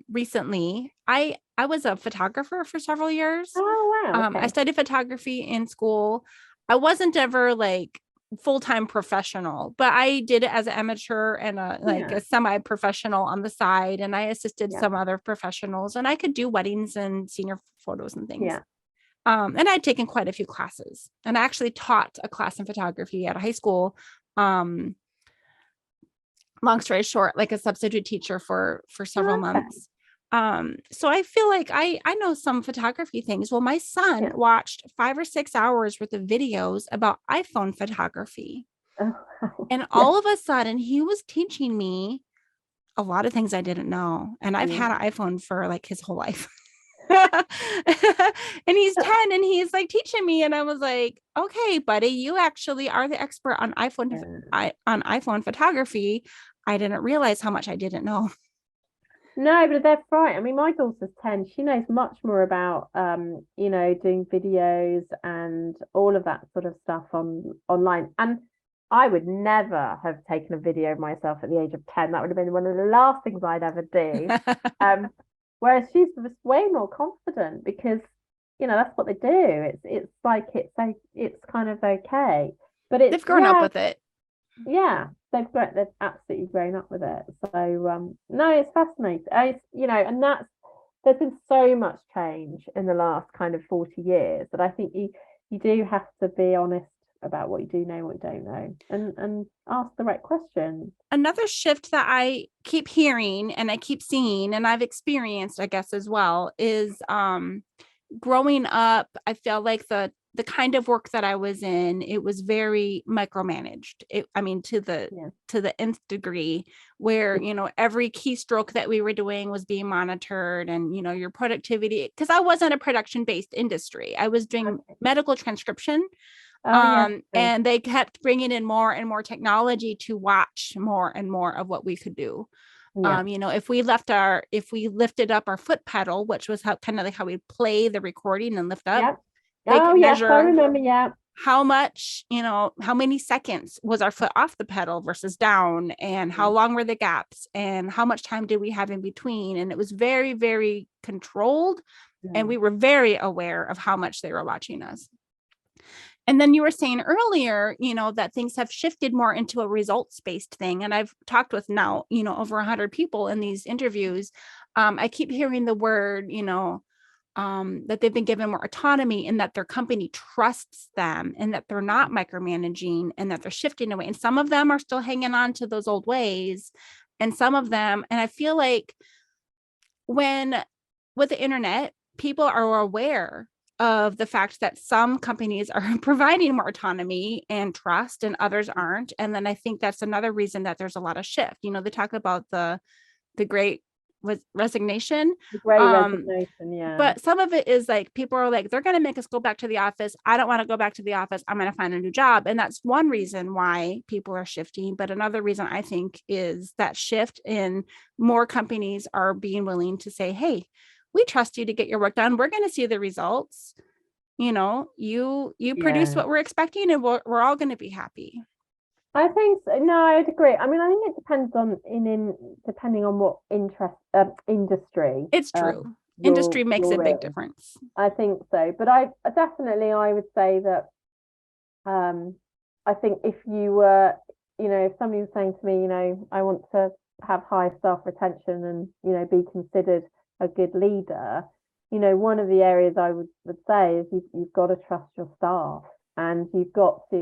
recently I was a photographer for several years. Oh, wow. Okay. I studied photography in school. I wasn't ever like full-time professional, but I did it as an amateur and a semi-professional on the side. And I assisted some other professionals, and I could do weddings and senior photos and things. Yeah. And I'd taken quite a few classes, and I actually taught a class in photography at a high school. Long story short, like a substitute teacher for several months. So I feel like I know some photography things. Well, my son watched 5 or 6 hours worth of videos about iPhone photography. And all of a sudden he was teaching me a lot of things I didn't know. And I've had an iPhone for like his whole life. And he's 10 and he's like teaching me, and I was like, okay, buddy, you actually are the expert on iPhone photography. I didn't realize how much I didn't know. No, but they're right. I mean, my daughter's 10. She knows much more about doing videos and all of that sort of stuff online. And I would never have taken a video of myself at the age of 10. That would have been one of the last things I'd ever do. Whereas she's just way more confident because, that's what they do. It's like it's kind of okay. But it's They've grown up with it. yeah, they've absolutely grown up with it. So no, it's fascinating. And there's been so much change in the last kind of 40 years that I think you do have to be honest about what you do know, what you don't know, and ask the right questions. Another shift that I keep hearing and I keep seeing and I've experienced, I guess, as well, is growing up, I feel like the kind of work that I was in, it was very micromanaged. To the nth degree, where, every keystroke that we were doing was being monitored, and, your productivity, because I wasn't a production based industry. I was doing medical transcription. Oh yeah. And they kept bringing in more and more technology to watch more and more of what we could do. Yeah. If we lifted up our foot pedal, which was kind of like how we play the recording and lift up, Yep. they could yes, measure I remember. Yeah. how much, how many seconds was our foot off the pedal versus down, and how long were the gaps, and how much time did we have in between. And it was very, very controlled. And we were very aware of how much they were watching us. And then you were saying earlier, that things have shifted more into a results-based thing. And I've talked with now, over 100 people in these interviews. I keep hearing the word, that they've been given more autonomy, and that their company trusts them, and that they're not micromanaging, and that they're shifting away. And some of them are still hanging on to those old ways. And some of them, and I feel like with the internet, people are aware of the fact that some companies are providing more autonomy and trust and others aren't. And then I think that's another reason that there's a lot of shift. They talk about the great resignation. The great resignation, yeah. But some of it is like, people are like, they're going to make us go back to the office. I don't want to go back to the office. I'm going to find a new job. And that's one reason why people are shifting. But another reason, I think, is that shift in more companies are being willing to say, hey, we trust you to get your work done. We're going to see the results. You produce what we're expecting, and we're all going to be happy. I think so. No, I'd agree. I mean, I think it depends on depending on what industry. It's true. Industry makes a big difference. I think so. But I would say that I think if you were, if somebody was saying to me, I want to have high staff retention and, be considered a good leader, one of the areas I would say is you've got to trust your staff, and you've got to,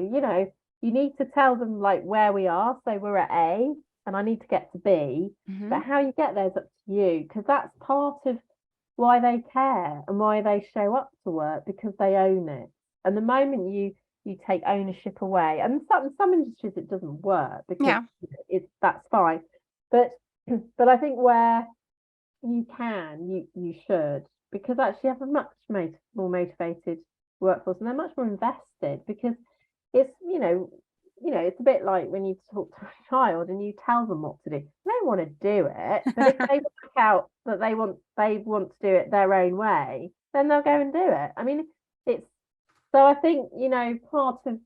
you need to tell them like where we are. So we're at A and I need to get to B, but how you get there is up to you, because that's part of why they care and why they show up to work, because they own it. And the moment you take ownership away, and some industries it doesn't work, because that's fine. But I think where you can, you should, because actually you have a much more motivated workforce, and they're much more invested, because it's it's a bit like when you talk to a child and you tell them what to do. They don't want to do it, but if they work out that they want to do it their own way, then they'll go and do it. I mean, it's so I think part of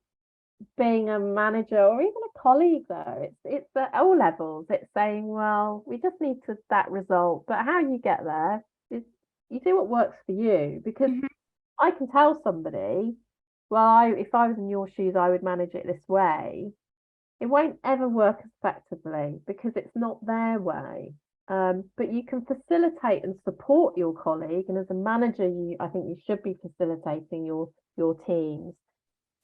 being a manager or even a colleague, though, it's at all levels. It's saying, well, we just need that result, but how you get there is you do what works for you, because I can tell somebody, well, if I was in your shoes, I would manage it this way. It won't ever work effectively because it's not their way. But you can facilitate and support your colleague, and as a manager, I think you should be facilitating your teams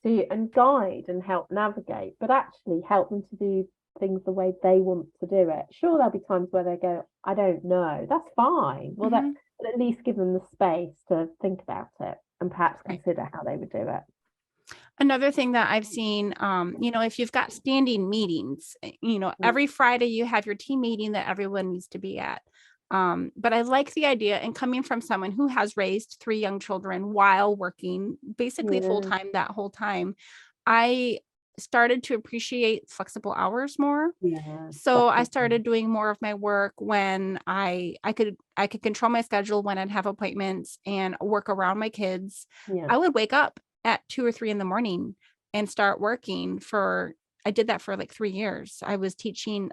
and guide and help navigate, but actually help them to do things the way they want to do it. Sure, there'll be times where they go, I don't know. That's fine. Well, but at least give them the space to think about it and perhaps consider how they would do it. Another thing that I've seen, if you've got standing meetings, every Friday you have your team meeting that everyone needs to be at. But I like the idea, and coming from someone who has raised 3 young children while working basically full time that whole time, I started to appreciate flexible hours more. So I started doing more of my work when I could control my schedule, when I'd have appointments and work around my kids. I would wake up at 2 or 3 in the morning and start working I did that for like 3 years. I was teaching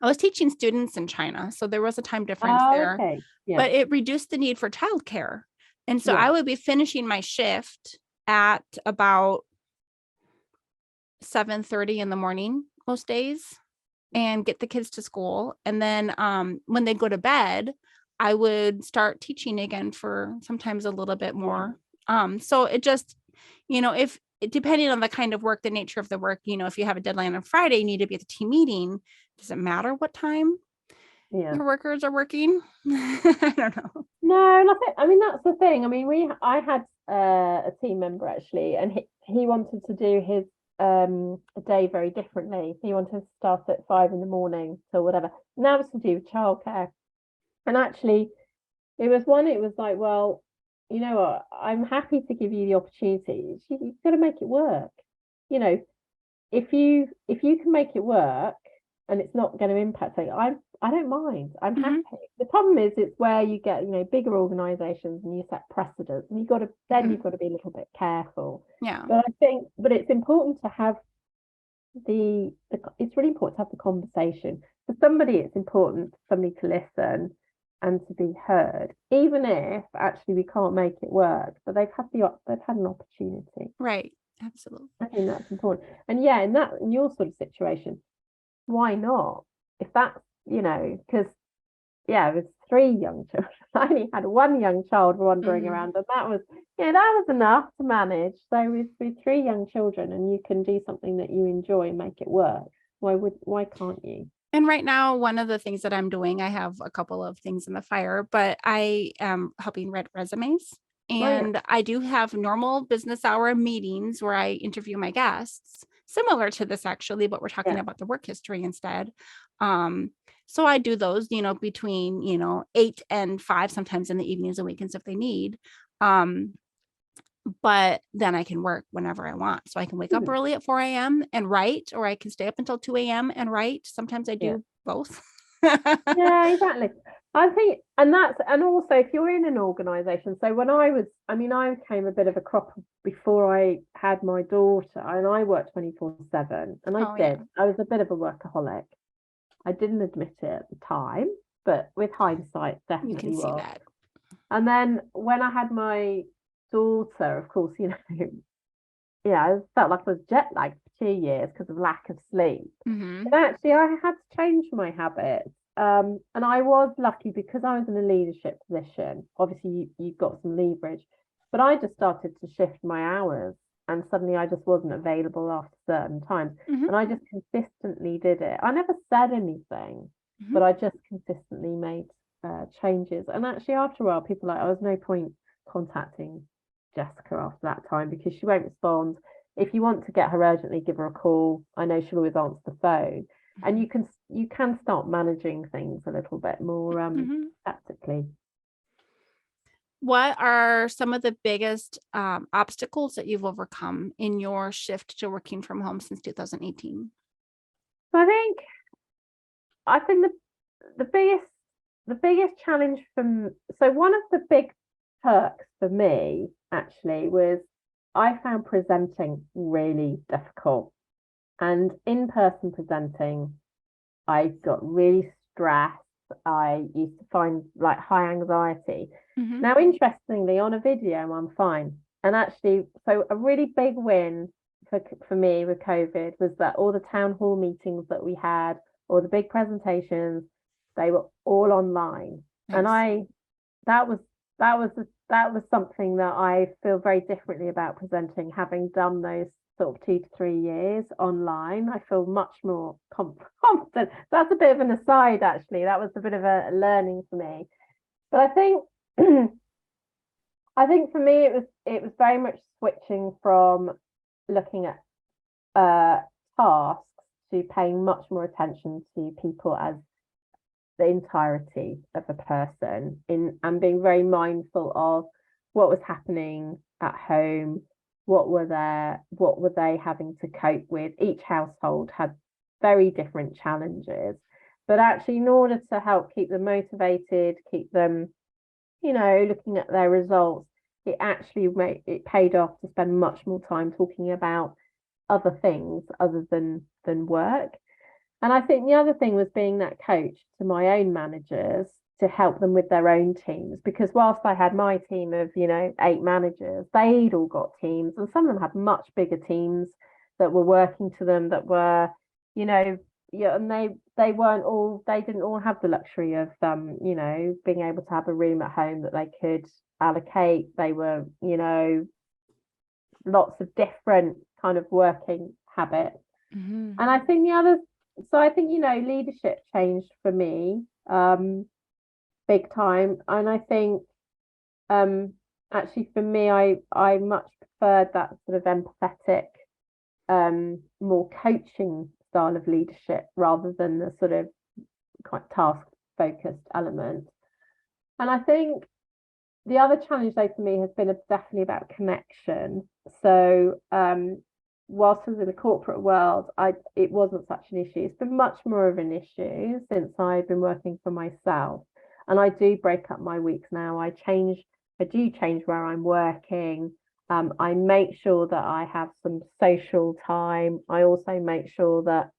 I was teaching students in China, so there was a time difference Oh, there, okay. Yeah. but it reduced the need for childcare. And so Yeah. I would be finishing my shift at about 7:30 in the morning most days and get the kids to school. And then when they go to bed, I would start teaching again for sometimes a little bit more. So it just, if depending on the kind of work, the nature of the work, if you have a deadline on Friday, you need to be at the team meeting. Does it matter what time your workers are working? I don't know. No, nothing. I mean, that's the thing. I mean, I had a team member actually, and he wanted to do his day very differently. He wanted to start at 5 a.m. or whatever. And that was to do with childcare. And actually, it was like, well, you know what? I'm happy to give you the opportunity. You've got to make it work. If you can make it work and it's not going to impact it, I don't mind. I'm happy. The problem is it's where you get, bigger organizations and you set precedents, and you've got to be a little bit careful. Yeah. But it's important to have it's really important to have the conversation. For somebody, it's important for somebody to listen and to be heard, even if actually we can't make it work, but they've had an opportunity. Right. Absolutely. I think that's important. And yeah, in your sort of situation, why not? If that's, because it was 3 young children. I only had 1 young child wandering around, and that was enough to manage. So with 3 young children, and you can do something that you enjoy and make it work, why can't you? And right now, one of the things that I'm doing, I have a couple of things in the fire, but I am helping write resumes. And I do have normal business hour meetings where I interview my guests, similar to this actually, but we're talking about the work history instead. So I do those, between, 8 and 5, sometimes in the evenings and weekends if they need. But then I can work whenever I want. So I can wake up early at 4 a.m. and write, or I can stay up until 2 a.m. and write. Sometimes I do both. Yeah, exactly. I think, and also if you're in an organization, so I came a bit of a crop before I had my daughter, and I worked 24/7, and I was a bit of a workaholic. I didn't admit it at the time, but with hindsight, definitely you can see that. And then when I had my daughter, of course, I felt like I was jet lagged for 2 years because of lack of sleep. And actually, I had to change my habits. And I was lucky because I was in a leadership position. Obviously, you've got some leverage, but I just started to shift my hours, and suddenly I just wasn't available after certain times. And I just consistently did it. I never said anything, but I just consistently made changes. And actually, after a while, people were like, there was no point contacting Jessica after that time because she won't respond. If you want to get her urgently, give her a call. I know she'll always answer the phone. And you can start managing things a little bit more tactically. What are some of the biggest obstacles that you've overcome in your shift to working from home since 2018? I think the biggest challenge one of the big perks for me actually was I found presenting really difficult. And in-person presenting, I got really stressed. I used to find like high anxiety. Now, interestingly, on a video, I'm fine. And actually, so a really big win for me with COVID was that all the town hall meetings that we had, or the big presentations, they were all online. Nice. And that was something that I feel very differently about presenting, having done those sort of 2 to 3 years online. I feel much more confident. That's a bit of an aside, actually. That was a bit of a learning for me. But I think for me it was very much switching from looking at tasks to paying much more attention to people as the entirety of a person and being very mindful of what was happening at home. What were they having to cope with? Each household had very different challenges, but actually in order to help keep them motivated, keep them, looking at their results, it paid off to spend much more time talking about other things other than work. And I think the other thing was being that coach to my own managers to help them with their own teams, because whilst I had my team of 8 managers, they'd all got teams, and some of them had much bigger teams that were working to them, that were yeah, and they didn't all have the luxury of being able to have a room at home that they could allocate. They were lots of different kind of working habits. Mm-hmm. And I think leadership changed for me big time. And I think actually for me, I much preferred that sort of empathetic, more coaching style of leadership rather than the sort of quite task focused element. And I think the other challenge though for me has been definitely about connection. So whilst I was in the corporate world, it wasn't such an issue. It's been much more of an issue since I've been working for myself. And I do break up my weeks now. I do change where I'm working. I make sure that I have some social time. I also make sure that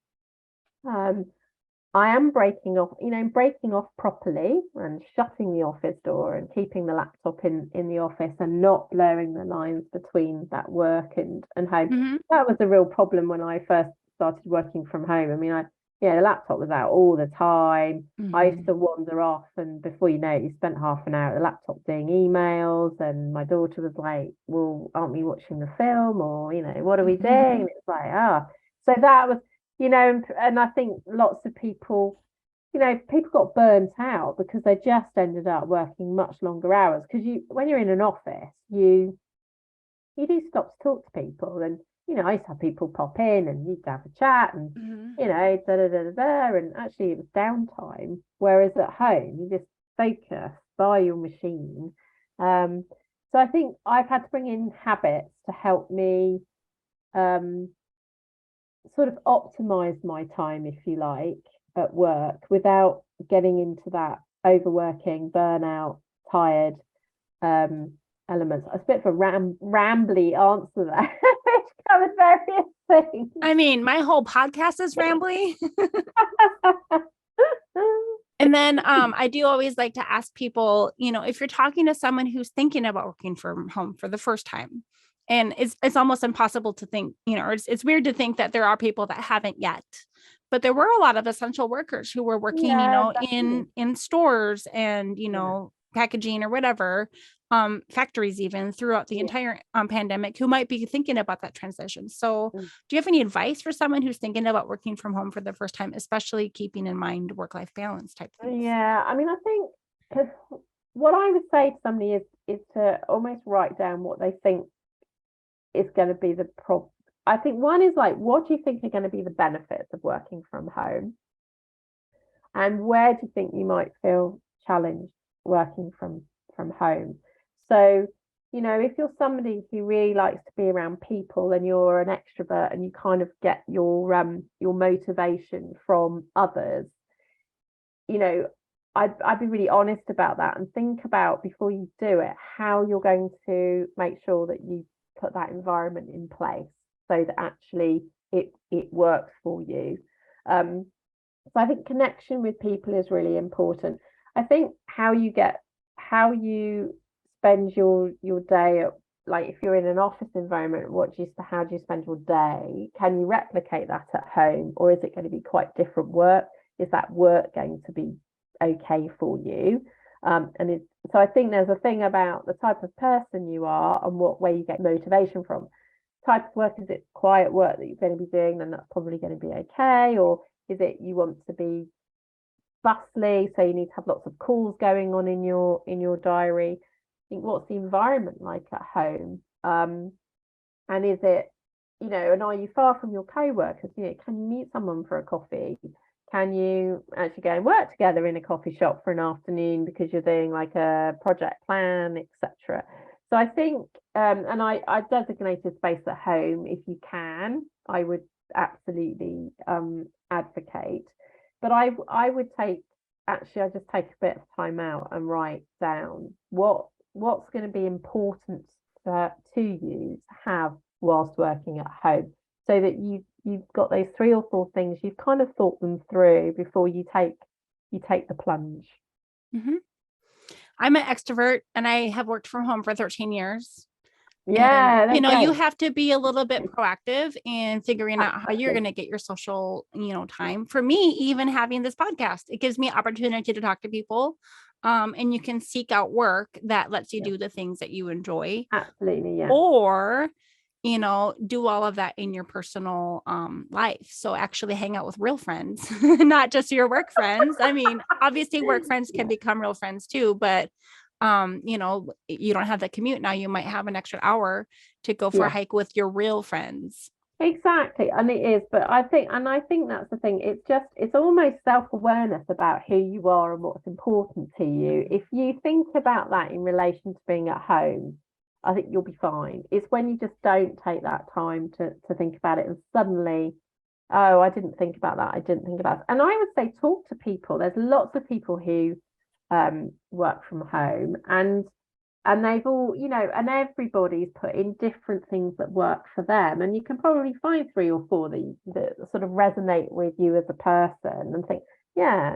I am breaking off properly and shutting the office door and keeping the laptop in the office and not blurring the lines between that work and home. Mm-hmm. That was a real problem when I first started working from home. I mean, the laptop was out all the time. Mm-hmm. I used to wander off, and before you know it, you spent half an hour at the laptop doing emails, and my daughter was like, well, aren't we watching the film, or what are we doing? And it's like, so that was and I think lots of people people got burnt out because they just ended up working much longer hours, because when you're in an office, you do stop to talk to people. And I used to have people pop in and you'd have a chat and da da da da, and actually it was downtime. Whereas at home, you just focus by your machine. So I think I've had to bring in habits to help me sort of optimize my time, if you like, at work without getting into that overworking, burnout, tired elements. It's a bit of a rambly answer there, which covered various things. I mean, my whole podcast is rambly. And then I do always like to ask people, if you're talking to someone who's thinking about working from home for the first time, and it's almost impossible to think, or it's weird to think that there are people that haven't yet. But there were a lot of essential workers who were working, in stores and, packaging or whatever, factories even throughout the entire pandemic, who might be thinking about that transition. So do you have any advice for someone who's thinking about working from home for the first time, especially keeping in mind work-life balance type things? Yeah, I mean, I think, because what I would say to somebody is to almost write down what they think is going to be the problem. I think one is like, what do you think are going to be the benefits of working from home? And where do you think you might feel challenged working from home? So, if you're somebody who really likes to be around people and you're an extrovert and you kind of get your motivation from others, I'd be really honest about that and think about, before you do it, how you're going to make sure that you put that environment in place so that actually it works for you. So I think connection with people is really important. I think how you spend your day at, like, if you're in an office environment, how do you spend your day? Can you replicate that at home, or is it going to be quite different work? Is that work going to be okay for you? So I think there's a thing about the type of person you are and where you get motivation from. Type of work, is it quiet work that you're going to be doing, then that's probably going to be okay. Or is it you want to be bustly, so you need to have lots of calls going on in your diary? I think, what's the environment like at home? And is it, and are you far from your co-workers? Can you meet someone for a coffee? Can you actually go and work together in a coffee shop for an afternoon because you're doing like a project plan, etc.? So I think, and I designated space at home if you can. I would absolutely advocate. But I would I just take a bit of time out and write down what's going to be important to you to have whilst working at home, so that you've got those 3 or 4 things, you've kind of thought them through before you take the plunge. Mhm. I'm an extrovert and I have worked from home for 13 years. Yeah, And, you okay. have to be a little bit proactive in figuring out how you're going to get your social, time. For me, even having this podcast, it gives me opportunity to talk to people. And you can seek out work that lets you Yeah. do the things that you enjoy, Absolutely, yeah. or, do all of that in your personal life. So actually hang out with real friends, not just your work friends. I mean, obviously work friends can become real friends too, but you don't have the commute now. You might have an extra hour to go for a Yeah. hike with your real friends. Exactly, and it is, but I think that's the thing. It's almost self-awareness about who you are and what's important to you. If you think about that in relation to being at home, I think you'll be fine. It's when you just don't take that time to think about it, and suddenly, oh, I didn't think about that. I didn't think about it. And I would say talk to people. There's lots of people who work from home, and they've all, and everybody's put in different things that work for them. And you can probably find 3 or 4 that sort of resonate with you as a person and think, yeah,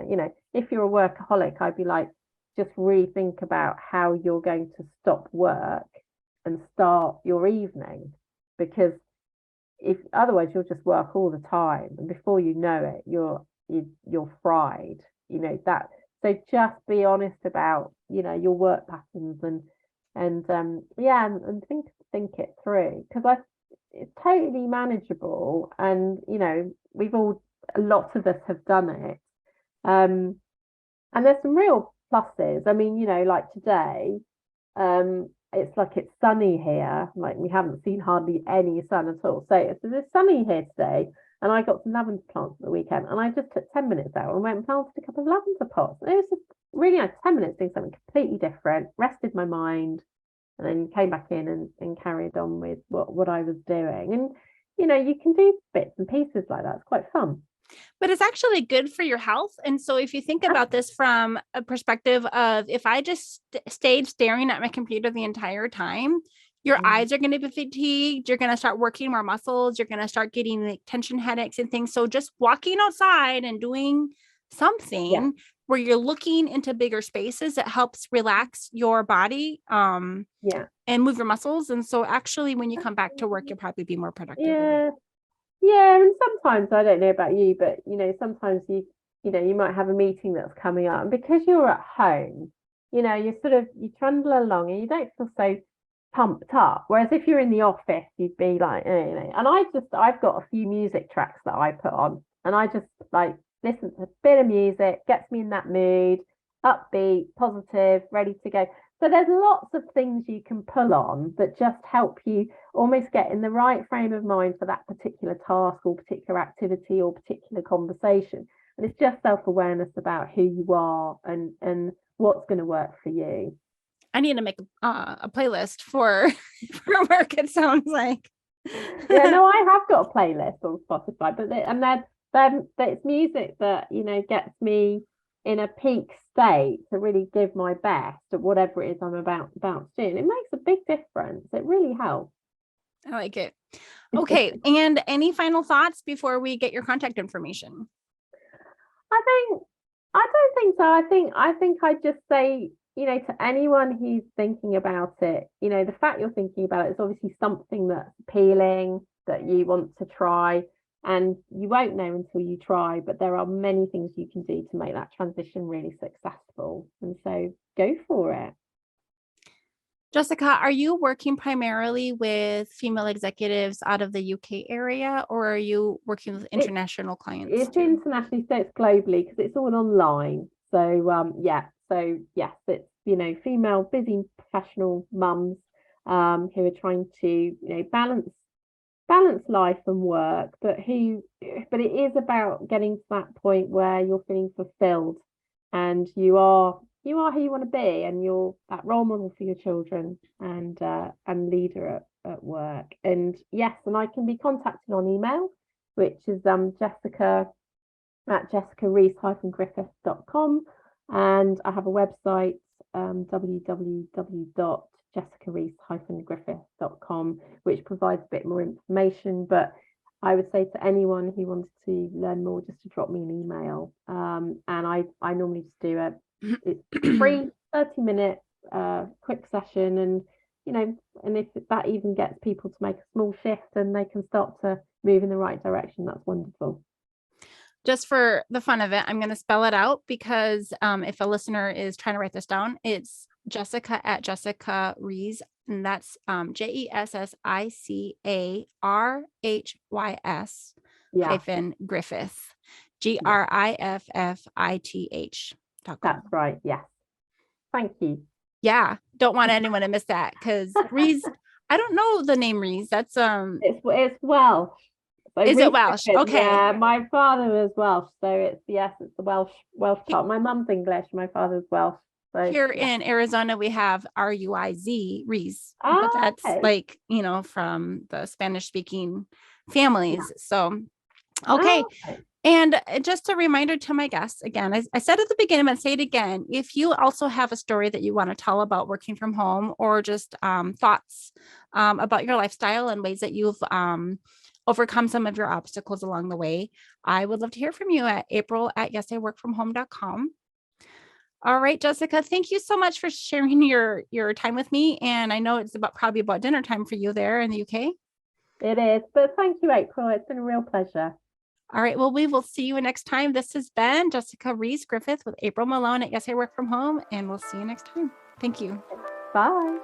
if you're a workaholic, I'd be like, just rethink about how you're going to stop work and start your evening. Because if otherwise you'll just work all the time. And before you know it, you're fried, that. So just be honest about, your work patterns and think it through, because it's totally manageable, and we've all, a lot of us have done it, and there's some real pluses. I mean, like today, it's like it's sunny here, like we haven't seen hardly any sun at all, so it's sunny here today. And I got some lavender plants at the weekend, and I just took 10 minutes out and went and planted a couple of lavender pots. And it was just really nice, 10 minutes doing something completely different, rested my mind, and then came back in and carried on with what I was doing. And you can do bits and pieces like that. It's quite fun. But it's actually good for your health. And so if you think about this from a perspective of, if I just stayed staring at my computer the entire time, your eyes are going to be fatigued. You're going to start working more muscles. You're going to start getting like tension headaches and things. So just walking outside and doing something where you're looking into bigger spaces, that helps relax your body and move your muscles. And so actually, when you come back to work, you'll probably be more productive. Yeah, and sometimes, I don't know about you, but sometimes you might have a meeting that's coming up, and because you're at home, you trundle along and you don't feel so pumped up. Whereas if you're in the office, you'd be like, and I've got a few music tracks that I put on, and I just like listen to a bit of music, gets me in that mood, upbeat, positive, ready to go. So there's lots of things you can pull on that just help you almost get in the right frame of mind for that particular task or particular activity or particular conversation. And it's just self-awareness about who you are and what's going to work for you. I need to make a playlist for work, it sounds like. Yeah, no, I have got a playlist on Spotify, but it's music that gets me in a peak state to really give my best at whatever it is I'm about to do. And it makes a big difference. It really helps. I like it. Okay. And any final thoughts before we get your contact information? I don't think so. I think I'd just say, to anyone who's thinking about it, the fact you're thinking about it is obviously something that's appealing, that you want to try, and you won't know until you try, but there are many things you can do to make that transition really successful. And so go for it. Jessica, are you working primarily with female executives out of the UK area, or are you working with international clients It's too? internationally, so it's globally, because it's all online. So yes, it's female busy professional mums who are trying to balance life and work, but it is about getting to that point where you're feeling fulfilled, and you are who you want to be, and you're that role model for your children, and leader at work. And yes, and I can be contacted on email, which is Jessica at jessicarees-griffith.com, and I have a website, www.jessicarees-griffith.com, which provides a bit more information. But I would say to anyone who wanted to learn more, just to drop me an email. And I normally just do it's free 30-minute quick session, and and if that even gets people to make a small shift and they can start to move in the right direction, that's wonderful. Just for the fun of it, I'm going to spell it out because if a listener is trying to write this down, it's Jessica at Jessica Rhys, and that's JESSICARHYS hyphen Griffith, GRIFFITH.com. That's right. Yes. Thank you. Yeah, don't want anyone to miss that because Rhys, I don't know the name Rhys. That's it's Welsh. So is it Welsh? Okay. Yeah, my father was Welsh, so it's the Welsh part. My mum's English, my father's Welsh. So here in Arizona, we have RUIZ, Rhys, but that's like, from the Spanish speaking families. Yeah. So, okay. And just a reminder to my guests, again, I said at the beginning, and say it again, if you also have a story that you want to tell about working from home, or just thoughts about your lifestyle and ways that you've overcome some of your obstacles along the way, I would love to hear from you at April@yesiworkfromhome.com. All right, Jessica, thank you so much for sharing your time with me. And I know it's probably about dinner time for you there in the UK. It is, but thank you, April. It's been a real pleasure. All right, well, we will see you next time. This has been Jessica Rhys-Griffith with April Malone at Yes, I Work From Home, and we'll see you next time. Thank you. Bye.